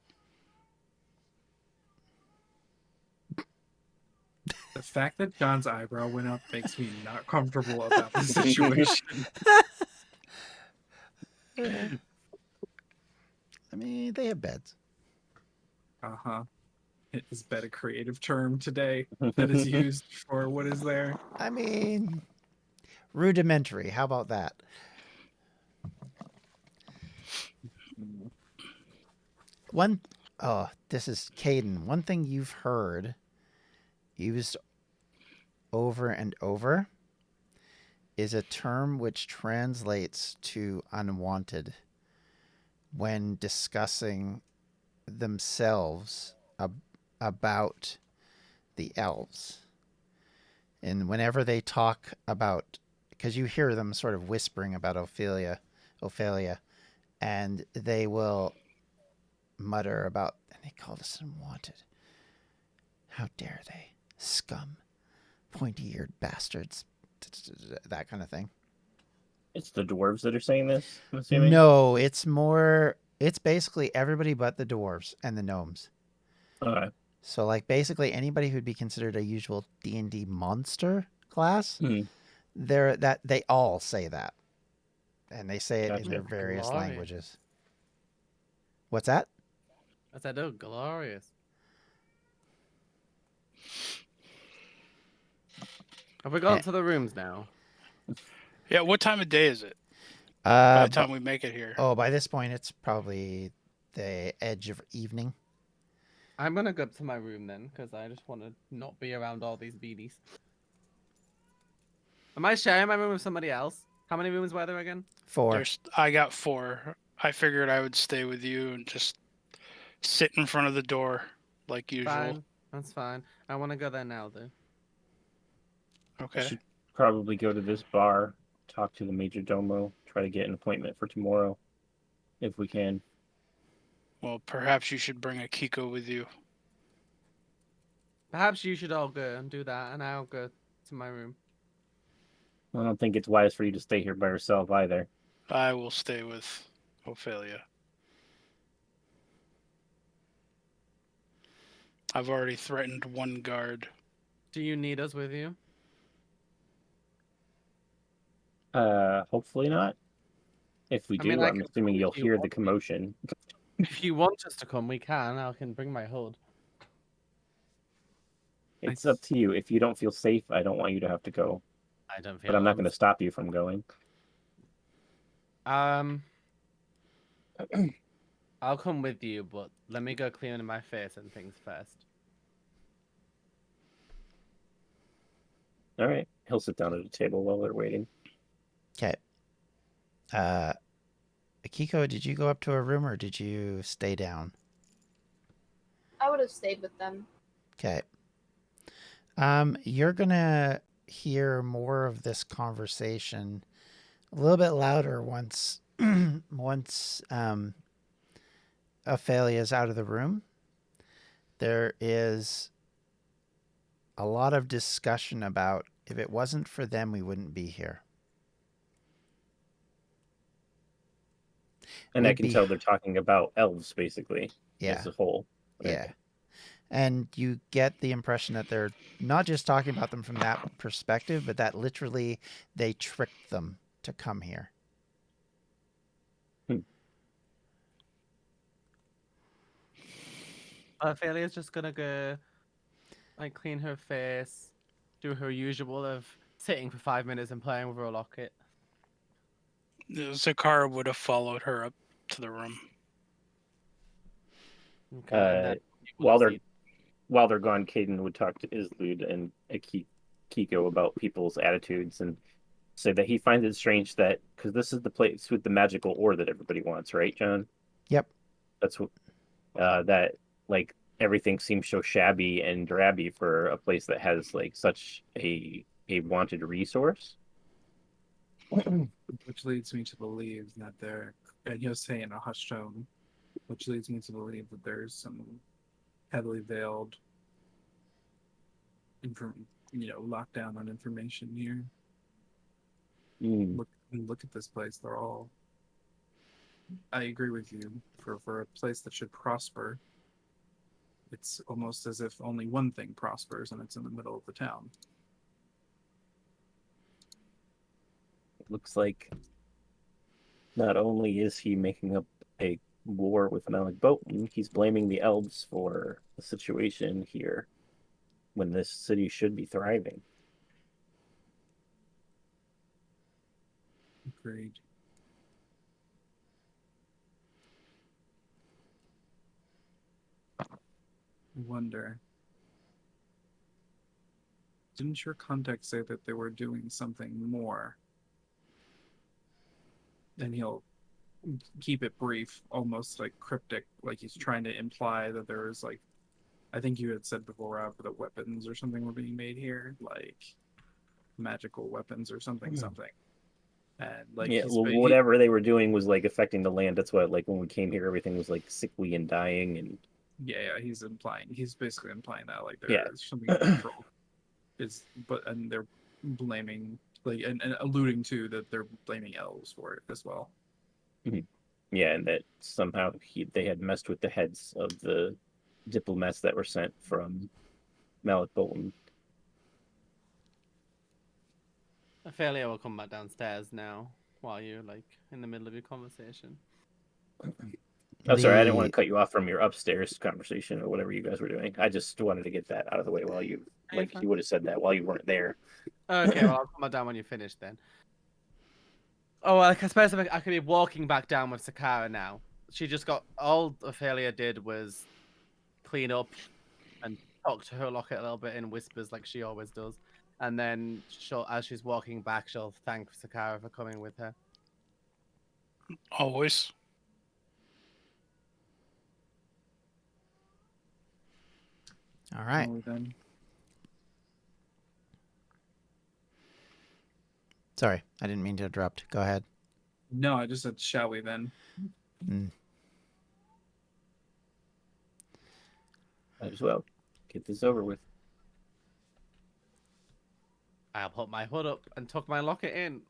Speaker 5: The fact that John's eyebrow went up makes me not comfortable about the situation.
Speaker 1: I mean, they have beds.
Speaker 5: Uh-huh. Is bed a creative term today that is used for what is there?
Speaker 1: I mean, rudimentary. How about that? This is Caden. One thing you've heard used over and over is a term which translates to unwanted when discussing themselves about the elves. And whenever they talk about, because you hear them sort of whispering about Ophelia, and they will mutter about, and they call us unwanted. How dare they? Scum. Pointy-eared bastards. That kind of thing.
Speaker 4: It's the dwarves that are saying this, I'm assuming?
Speaker 1: No, it's basically everybody but the dwarves and the gnomes.
Speaker 4: Okay.
Speaker 1: So, like, basically anybody who'd be considered a usual D&D monster class, they all say that. And they say it in their
Speaker 4: Gotcha.
Speaker 1: various
Speaker 2: Glorious.
Speaker 1: languages. What's that?
Speaker 2: I said, oh, glorious. Have we gone to the rooms now?
Speaker 3: Yeah, what time of day is it by
Speaker 1: By
Speaker 3: the time we make it here?
Speaker 1: by this point, it's probably the edge of evening.
Speaker 2: I'm gonna go up to my room then, because I just want to not be around all these beanies. Am I sharing my room with somebody else? How many rooms were there again?
Speaker 1: 4.
Speaker 3: I got 4. I figured I would stay with you and just sit in front of the door like usual.
Speaker 2: Fine. That's fine. I want to go there now, though.
Speaker 4: I
Speaker 3: Okay.
Speaker 4: should probably go to this bar, talk to the major domo, try to get an appointment for tomorrow, if we can.
Speaker 3: Well, perhaps you should bring a Kiko with you.
Speaker 2: Perhaps you should all go and do that, and I'll go to my room.
Speaker 4: I don't think it's wise for you to stay here by yourself either.
Speaker 3: I will stay with Ophelia. I've already threatened 1 guard.
Speaker 2: Do you need us with you?
Speaker 4: Hopefully not. If we
Speaker 2: I
Speaker 4: do,
Speaker 2: mean, I
Speaker 4: I'm
Speaker 2: can
Speaker 4: assuming
Speaker 2: come
Speaker 4: you'll
Speaker 2: if you
Speaker 4: hear the
Speaker 2: want me.
Speaker 4: commotion.
Speaker 2: If you want us to come, we can. I can bring my hood.
Speaker 4: It's up to you. If you don't feel safe, I don't want you to have to go.
Speaker 2: I don't feel.
Speaker 4: But I'm not going to stop you from going.
Speaker 2: I'll come with you, but let me go clean my face and things first.
Speaker 4: All right. He'll sit down at a table while they're waiting.
Speaker 1: Okay. Akiko, did you go up to a room or did you stay down?
Speaker 6: I would have stayed with them.
Speaker 1: Okay. You're gonna hear more of this conversation a little bit louder once Ophelia's out of the room. There is a lot of discussion about if it wasn't for them, we wouldn't be here.
Speaker 4: And I
Speaker 1: Would
Speaker 4: can
Speaker 1: be-
Speaker 4: tell they're talking about elves, basically,
Speaker 1: Yeah.
Speaker 4: as a whole.
Speaker 1: Yeah. And you get the impression that they're not just talking about them from that perspective, but that literally they tricked them to come here.
Speaker 2: Ophelia's just gonna go, like, clean her face, do her usual of sitting for 5 minutes and playing with her locket.
Speaker 3: Zakara would have followed her up to the room.
Speaker 2: Okay, and then you will
Speaker 4: While
Speaker 2: see-
Speaker 4: they're gone, Caden would talk to Islud and Kiko about people's attitudes and say that he finds it strange that, because this is the place with the magical ore that everybody wants, right, John?
Speaker 1: Yep.
Speaker 4: That's what that, like, everything seems so shabby and drabby for a place that has like such a wanted resource.
Speaker 5: Which leads me to believe that and he'll say in a hushed tone, which leads me to believe that there's some heavily veiled, lockdown on information here.
Speaker 4: Mm.
Speaker 5: Look at this place. They're all I agree with you. For a place that should prosper, it's almost as if only one thing prospers, and it's in the middle of the town.
Speaker 4: It looks like not only is he making up a war with Malik Bolton, he's blaming the elves for the situation here when this city should be thriving.
Speaker 5: Agreed. I wonder. Didn't your contact say that they were doing something more? Then he'll keep it brief, almost like cryptic, like he's trying to imply that there is like, I think you had said before, Rob, that weapons or something were being made here, like magical weapons or something, something. And like,
Speaker 4: Yeah, well, whatever they were doing was like affecting the land. That's why, like, when we came here, everything was like sickly and dying, and
Speaker 5: yeah, he's basically implying that like
Speaker 4: Yeah.
Speaker 5: there's something control and they're blaming like and alluding to that they're blaming elves for it as well.
Speaker 4: yeah, and that somehow they had messed with the heads of the diplomats that were sent from Malik Bolton.
Speaker 2: Ophelia will come back downstairs now while you're like in the middle of your conversation.
Speaker 4: I'm sorry, I didn't want to cut you off from your upstairs conversation or whatever you guys were doing. I just wanted to get that out of the way while you, like, you would have said that while you weren't there.
Speaker 2: Okay, well, I'll come back down when you finish then. Oh, well, I suppose I could be walking back down with Sakara now. She just got, all Ophelia did was clean up and talk to her locket a little bit in whispers like she always does. And then as she's walking back, she'll thank Sakara for coming with her.
Speaker 3: Always.
Speaker 1: All right.
Speaker 5: Then.
Speaker 1: Sorry, I didn't mean to interrupt. Go ahead.
Speaker 5: No, I just said, shall we then?
Speaker 1: Mm.
Speaker 4: Might as well get this over with.
Speaker 2: I'll put my hood up and tuck my locket in.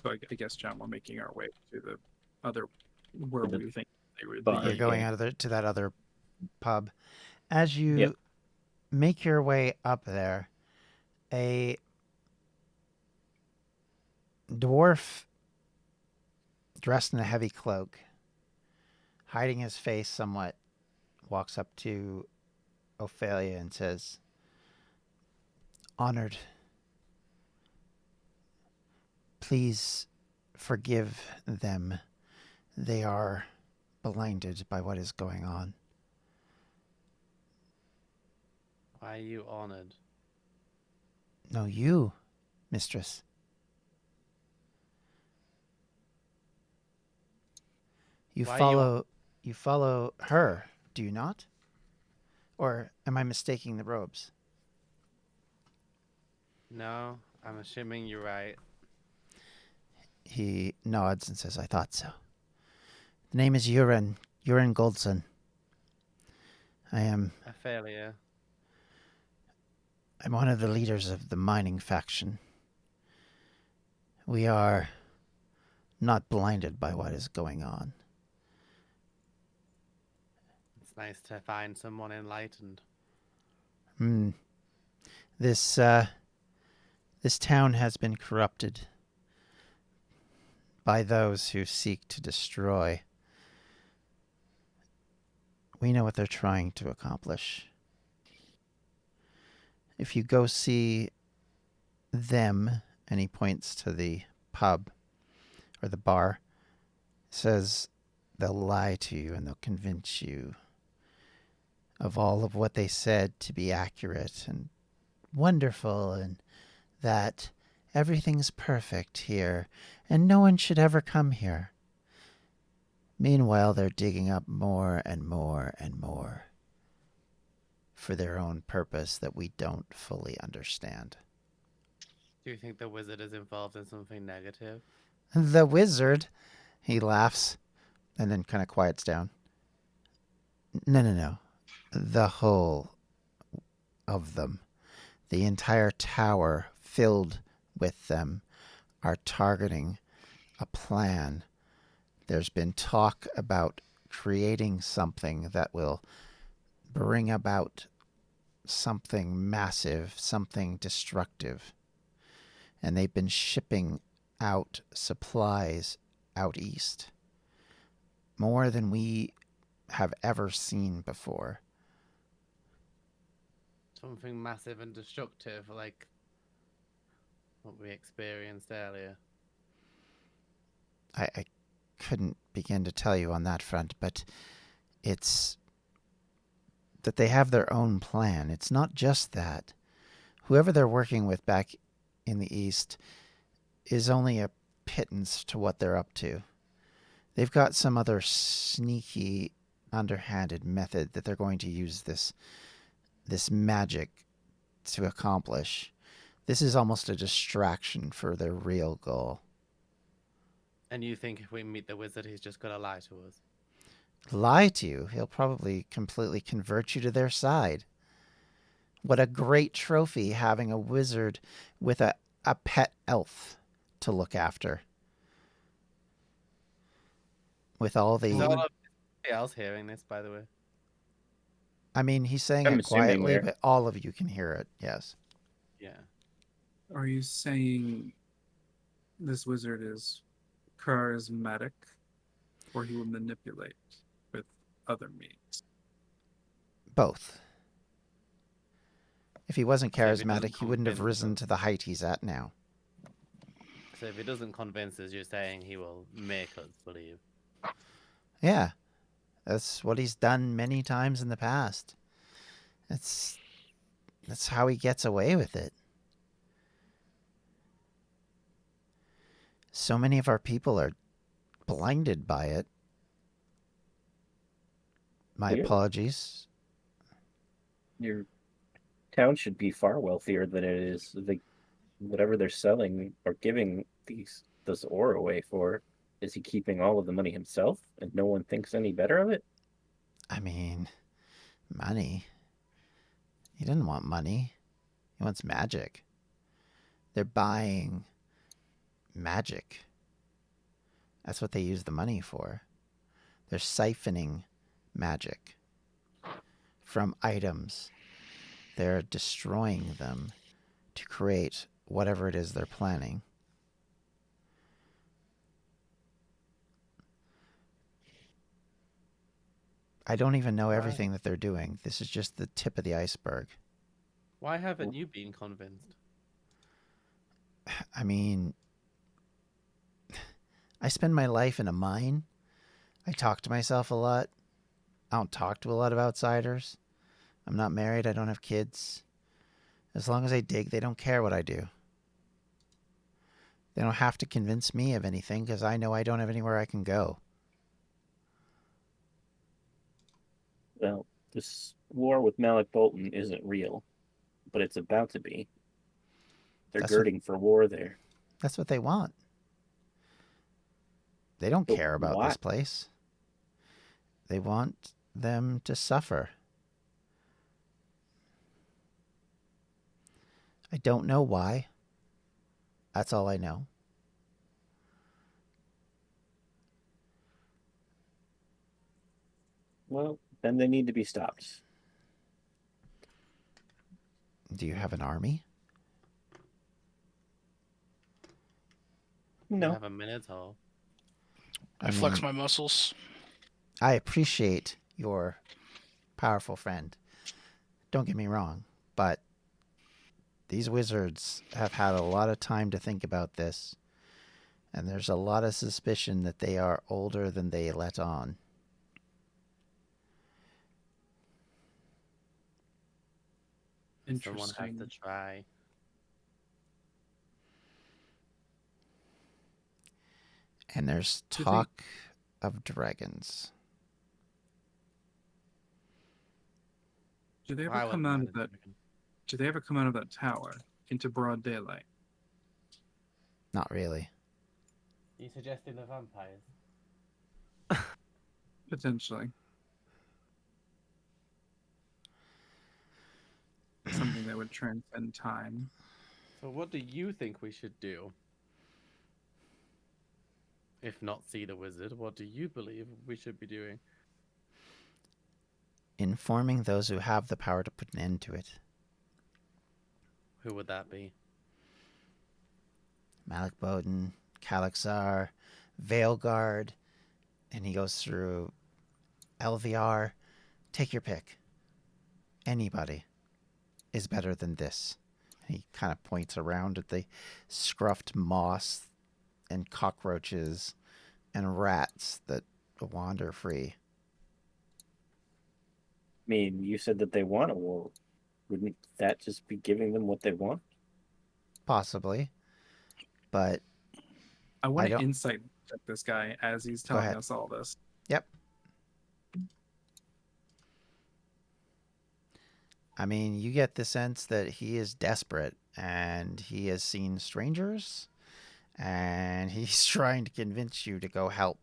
Speaker 5: So I guess, John, we're making our way to the other where we think they would
Speaker 4: Bar.
Speaker 5: be.
Speaker 1: You're going to that other pub. As you make your way up there, a dwarf dressed in a heavy cloak, hiding his face somewhat, walks up to Ophelia and says, "Honored, please forgive them. They are blinded by what is going on."
Speaker 2: Why are you honored?
Speaker 1: No, you, mistress. You follow her, do you not? Or am I mistaking the robes?
Speaker 2: No, I'm assuming you're right.
Speaker 1: He nods and says, "I thought so. The name is Uren Goldson. I'm
Speaker 2: Ophelia.
Speaker 1: one of the leaders of the mining faction. We are not blinded by what is going on."
Speaker 2: It's nice to find someone enlightened.
Speaker 1: This town has been corrupted by those who seek to destroy. We know what they're trying to accomplish. If you go see them, and he points to the pub or the bar, says they'll lie to you and they'll convince you of all of what they said to be accurate and wonderful, and that everything's perfect here and no one should ever come here. Meanwhile, they're digging up more and more and more for their own purpose that we don't fully understand.
Speaker 2: Do you think the wizard is involved in something negative?
Speaker 1: The wizard, he laughs and then kind of quiets down. No. The whole of them. The entire tower filled with them are targeting a plan. There's been talk about creating something that will bring about something massive, something destructive. And they've been shipping out supplies out east. More than we have ever seen before.
Speaker 2: Something massive and destructive, like what we experienced earlier.
Speaker 1: I couldn't begin to tell you on that front, but it's that they have their own plan. It's not just that. Whoever they're working with back in the east is only a pittance to what they're up to. They've got some other sneaky, underhanded method that they're going to use this magic to accomplish. This is almost a distraction for their real goal.
Speaker 2: And you think if we meet the wizard, he's just gonna lie to us?
Speaker 1: Lie to you? He'll probably completely convert you to their side. What a great trophy having a wizard with a pet elf to look after. With all
Speaker 2: Is
Speaker 1: the...
Speaker 2: all of everybody else hearing this, by the way?
Speaker 1: I mean, he's saying
Speaker 4: I'm
Speaker 1: it quietly,
Speaker 4: assuming
Speaker 1: but all of you can hear it, yes.
Speaker 2: Yeah.
Speaker 5: Are you saying this wizard is charismatic, or he will manipulate with other means?
Speaker 1: Both. If he wasn't
Speaker 2: So if he doesn't
Speaker 1: charismatic, he wouldn't have
Speaker 2: convince
Speaker 1: risen
Speaker 2: us-
Speaker 1: to the height he's at now.
Speaker 2: So if he doesn't convince us, you're saying he will make us believe.
Speaker 1: Yeah. That's what he's done many times in the past. That's how he gets away with it. So many of our people are blinded by it. My
Speaker 4: Yeah.
Speaker 1: apologies.
Speaker 4: Your town should be far wealthier than it is. Whatever they're selling or giving this ore away for, is he keeping all of the money himself and no one thinks any better of it?
Speaker 1: I mean, money. He didn't want money. He wants magic. They're buying magic. That's what they use the money for. They're siphoning magic from items. They're destroying them to create whatever it is they're planning. I don't even know everything that they're doing. This is just the tip of the iceberg.
Speaker 2: Why haven't you been convinced?
Speaker 1: I mean, I spend my life in a mine. I talk to myself a lot. I don't talk to a lot of outsiders. I'm not married. I don't have kids. As long as I dig, they don't care what I do. They don't have to convince me of anything because I know I don't have anywhere I can go.
Speaker 4: Well, this war with Malik Bolton isn't real, but it's about to be. They're
Speaker 1: That's what-
Speaker 4: girding for war there.
Speaker 1: That's what they want. They don't
Speaker 4: But
Speaker 1: care about this
Speaker 4: why?
Speaker 1: place. They want them to suffer. I don't know why. That's all I know.
Speaker 4: Well, then they need to be stopped.
Speaker 1: Do you have an army?
Speaker 2: You
Speaker 4: No.
Speaker 2: have a minotaur.
Speaker 3: I flex my muscles.
Speaker 1: I appreciate your powerful friend. Don't get me wrong, but these wizards have had a lot of time to think about this, and there's a lot of suspicion that they are older than they let on.
Speaker 2: Someone has
Speaker 5: Interesting.
Speaker 2: to try.
Speaker 1: And there's
Speaker 5: Do they-
Speaker 1: talk of dragons.
Speaker 5: Do they
Speaker 2: I
Speaker 5: ever come
Speaker 2: wouldn't
Speaker 5: out
Speaker 2: mind
Speaker 5: of
Speaker 2: a
Speaker 5: that?
Speaker 2: dragon.
Speaker 5: Do they ever come out of that tower into broad daylight?
Speaker 1: Not really.
Speaker 2: Are you suggesting the vampires?
Speaker 5: Potentially. Something that would transcend time.
Speaker 2: So what do you think we should do? If not see the wizard, what do you believe we should be doing?
Speaker 1: Informing those who have the power to put an end to it.
Speaker 2: Who would that be?
Speaker 1: Malik Bowden, Kalistar, Veilguard, and he goes through LVR. Take your pick. Anybody is better than this. He kind of points around at the scruffed moss and cockroaches and rats that wander free.
Speaker 4: I mean, you said that they want a war. Wouldn't that just be giving them what they want?
Speaker 1: Possibly. But
Speaker 5: I want to
Speaker 1: don't-
Speaker 5: insight check this guy as he's
Speaker 1: Go
Speaker 5: telling
Speaker 1: ahead.
Speaker 5: us all this.
Speaker 1: Yep. I mean, you get the sense that he is desperate and he has seen strangers and he's trying to convince you to go help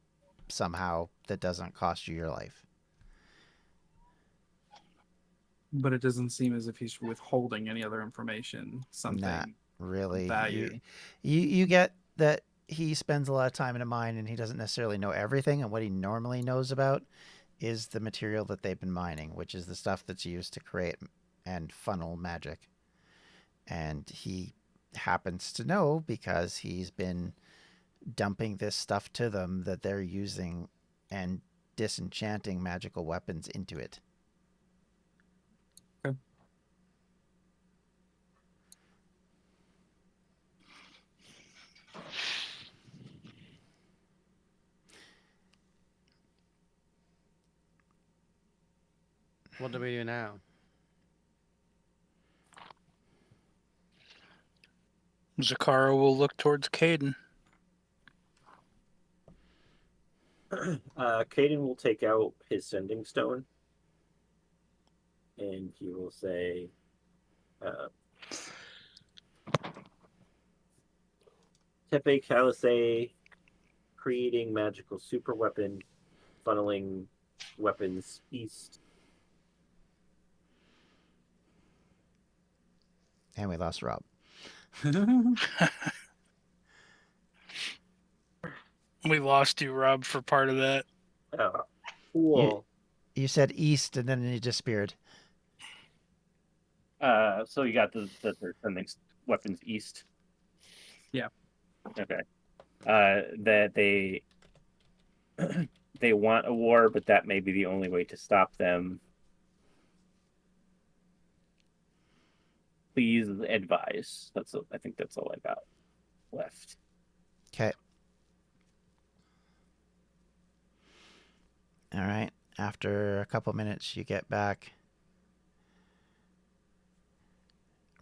Speaker 1: somehow that doesn't cost you your life.
Speaker 5: But it doesn't seem as if he's withholding any other information. Something.
Speaker 1: Nah. Really.
Speaker 5: Value.
Speaker 1: You get that he spends a lot of time in a mine and he doesn't necessarily know everything, and what he normally knows about is the material that they've been mining, which is the stuff that's used to create and funnel magic. And he happens to know because he's been dumping this stuff to them that they're using and disenchanting magical weapons into it.
Speaker 5: Okay.
Speaker 2: What do we do now?
Speaker 3: Zakara will look towards Caden.
Speaker 4: Caden will take out his sending stone, and he will say, Tepe Kaliseh, creating magical super weapon, funneling weapons east.
Speaker 1: And we lost Rob.
Speaker 3: We lost you, Rob, for part of that.
Speaker 4: Cool.
Speaker 1: You said east and then you disappeared.
Speaker 4: So you got the they're sending weapons east.
Speaker 5: Yeah.
Speaker 4: Okay. That they they want a war, but that may be the only way to stop them. Please advise. I think that's all I got left.
Speaker 1: Okay. All right. After a couple minutes, you get back.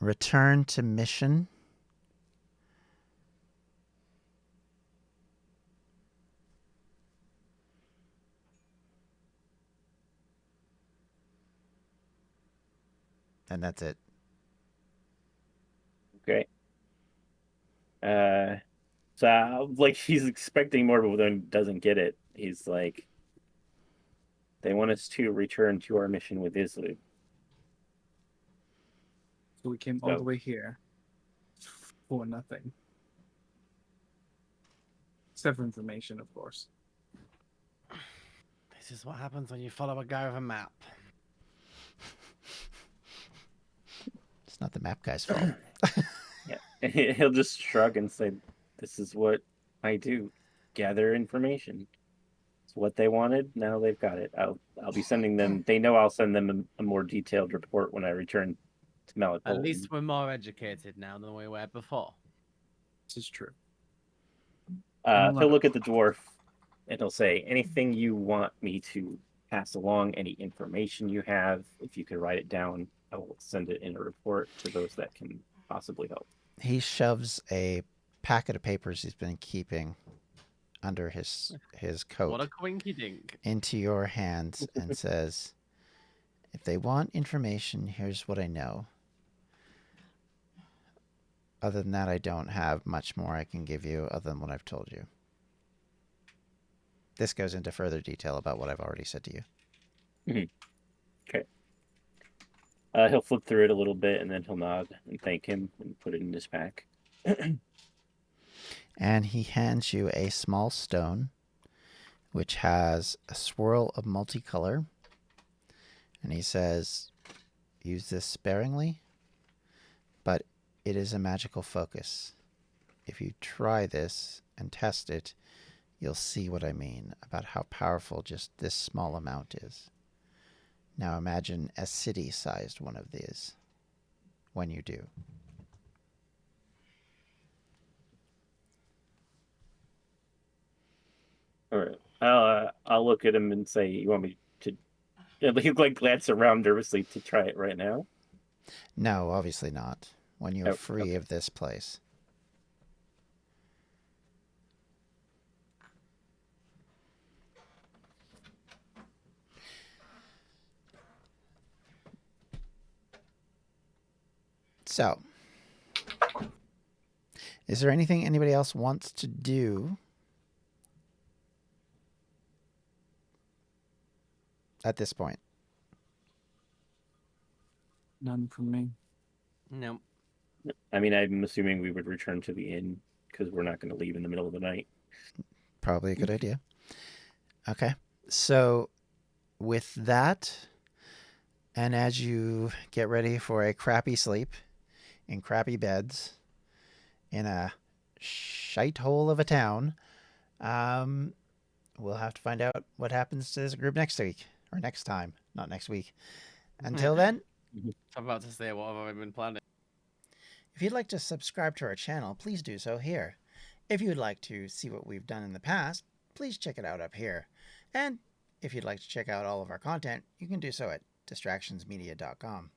Speaker 1: Return to mission. And that's it.
Speaker 4: Okay. So like he's expecting more, but then doesn't get it. He's like, they want us to return to our mission with Islu.
Speaker 5: So we came all the way here for nothing. Except for information, of course.
Speaker 2: This is what happens when you follow a guy with a map.
Speaker 1: It's not the map guy's fault.
Speaker 4: Yeah. He'll just shrug and say, this is what I do. Gather information. It's what they wanted. Now they've got it. I'll be sending them. They know I'll send them a more detailed report when I return to Malik.
Speaker 2: At least we're more educated now than we were before.
Speaker 5: This is true.
Speaker 4: He'll look at the dwarf and he'll say, anything you want me to pass along, any information you have, if you could write it down, I will send it in a report to those that can possibly help.
Speaker 1: He shoves a packet of papers he's been keeping under his coat
Speaker 2: What a quinky dink.
Speaker 1: into your hands and says, if they want information, here's what I know. Other than that, I don't have much more I can give you other than what I've told you. This goes into further detail about what I've already said to you.
Speaker 4: Mm-hmm. Okay. He'll flip through it a little bit, and then he'll nod and thank him and put it in his pack.
Speaker 1: And he hands you a small stone, which has a swirl of multicolor. And he says, use this sparingly, but it is a magical focus. If you try this and test it, you'll see what I mean about how powerful just this small amount is. Now imagine a city-sized one of these when you do.
Speaker 4: All right. I'll look at him and say, "You want me to?" He like glance around nervously to try it right now.
Speaker 1: No, obviously not. When you're
Speaker 4: Oh,
Speaker 1: free
Speaker 4: okay.
Speaker 1: of this place. So, is there anything anybody else wants to do at this point?
Speaker 5: None from me.
Speaker 2: No.
Speaker 4: I mean, I'm assuming we would return to the inn because we're not going to leave in the middle of the night.
Speaker 1: Probably a good idea. Okay. So, with that, and as you get ready for a crappy sleep in crappy beds in a shite hole of a town, we'll have to find out what happens to this group next week, or next time, not next week. Until then,
Speaker 2: I'm about to say, what have I been planning?
Speaker 1: if you'd like to subscribe to our channel, please do so here. If you'd like to see what we've done in the past, please check it out up here. And if you'd like to check out all of our content, you can do so at distractionsmedia.com.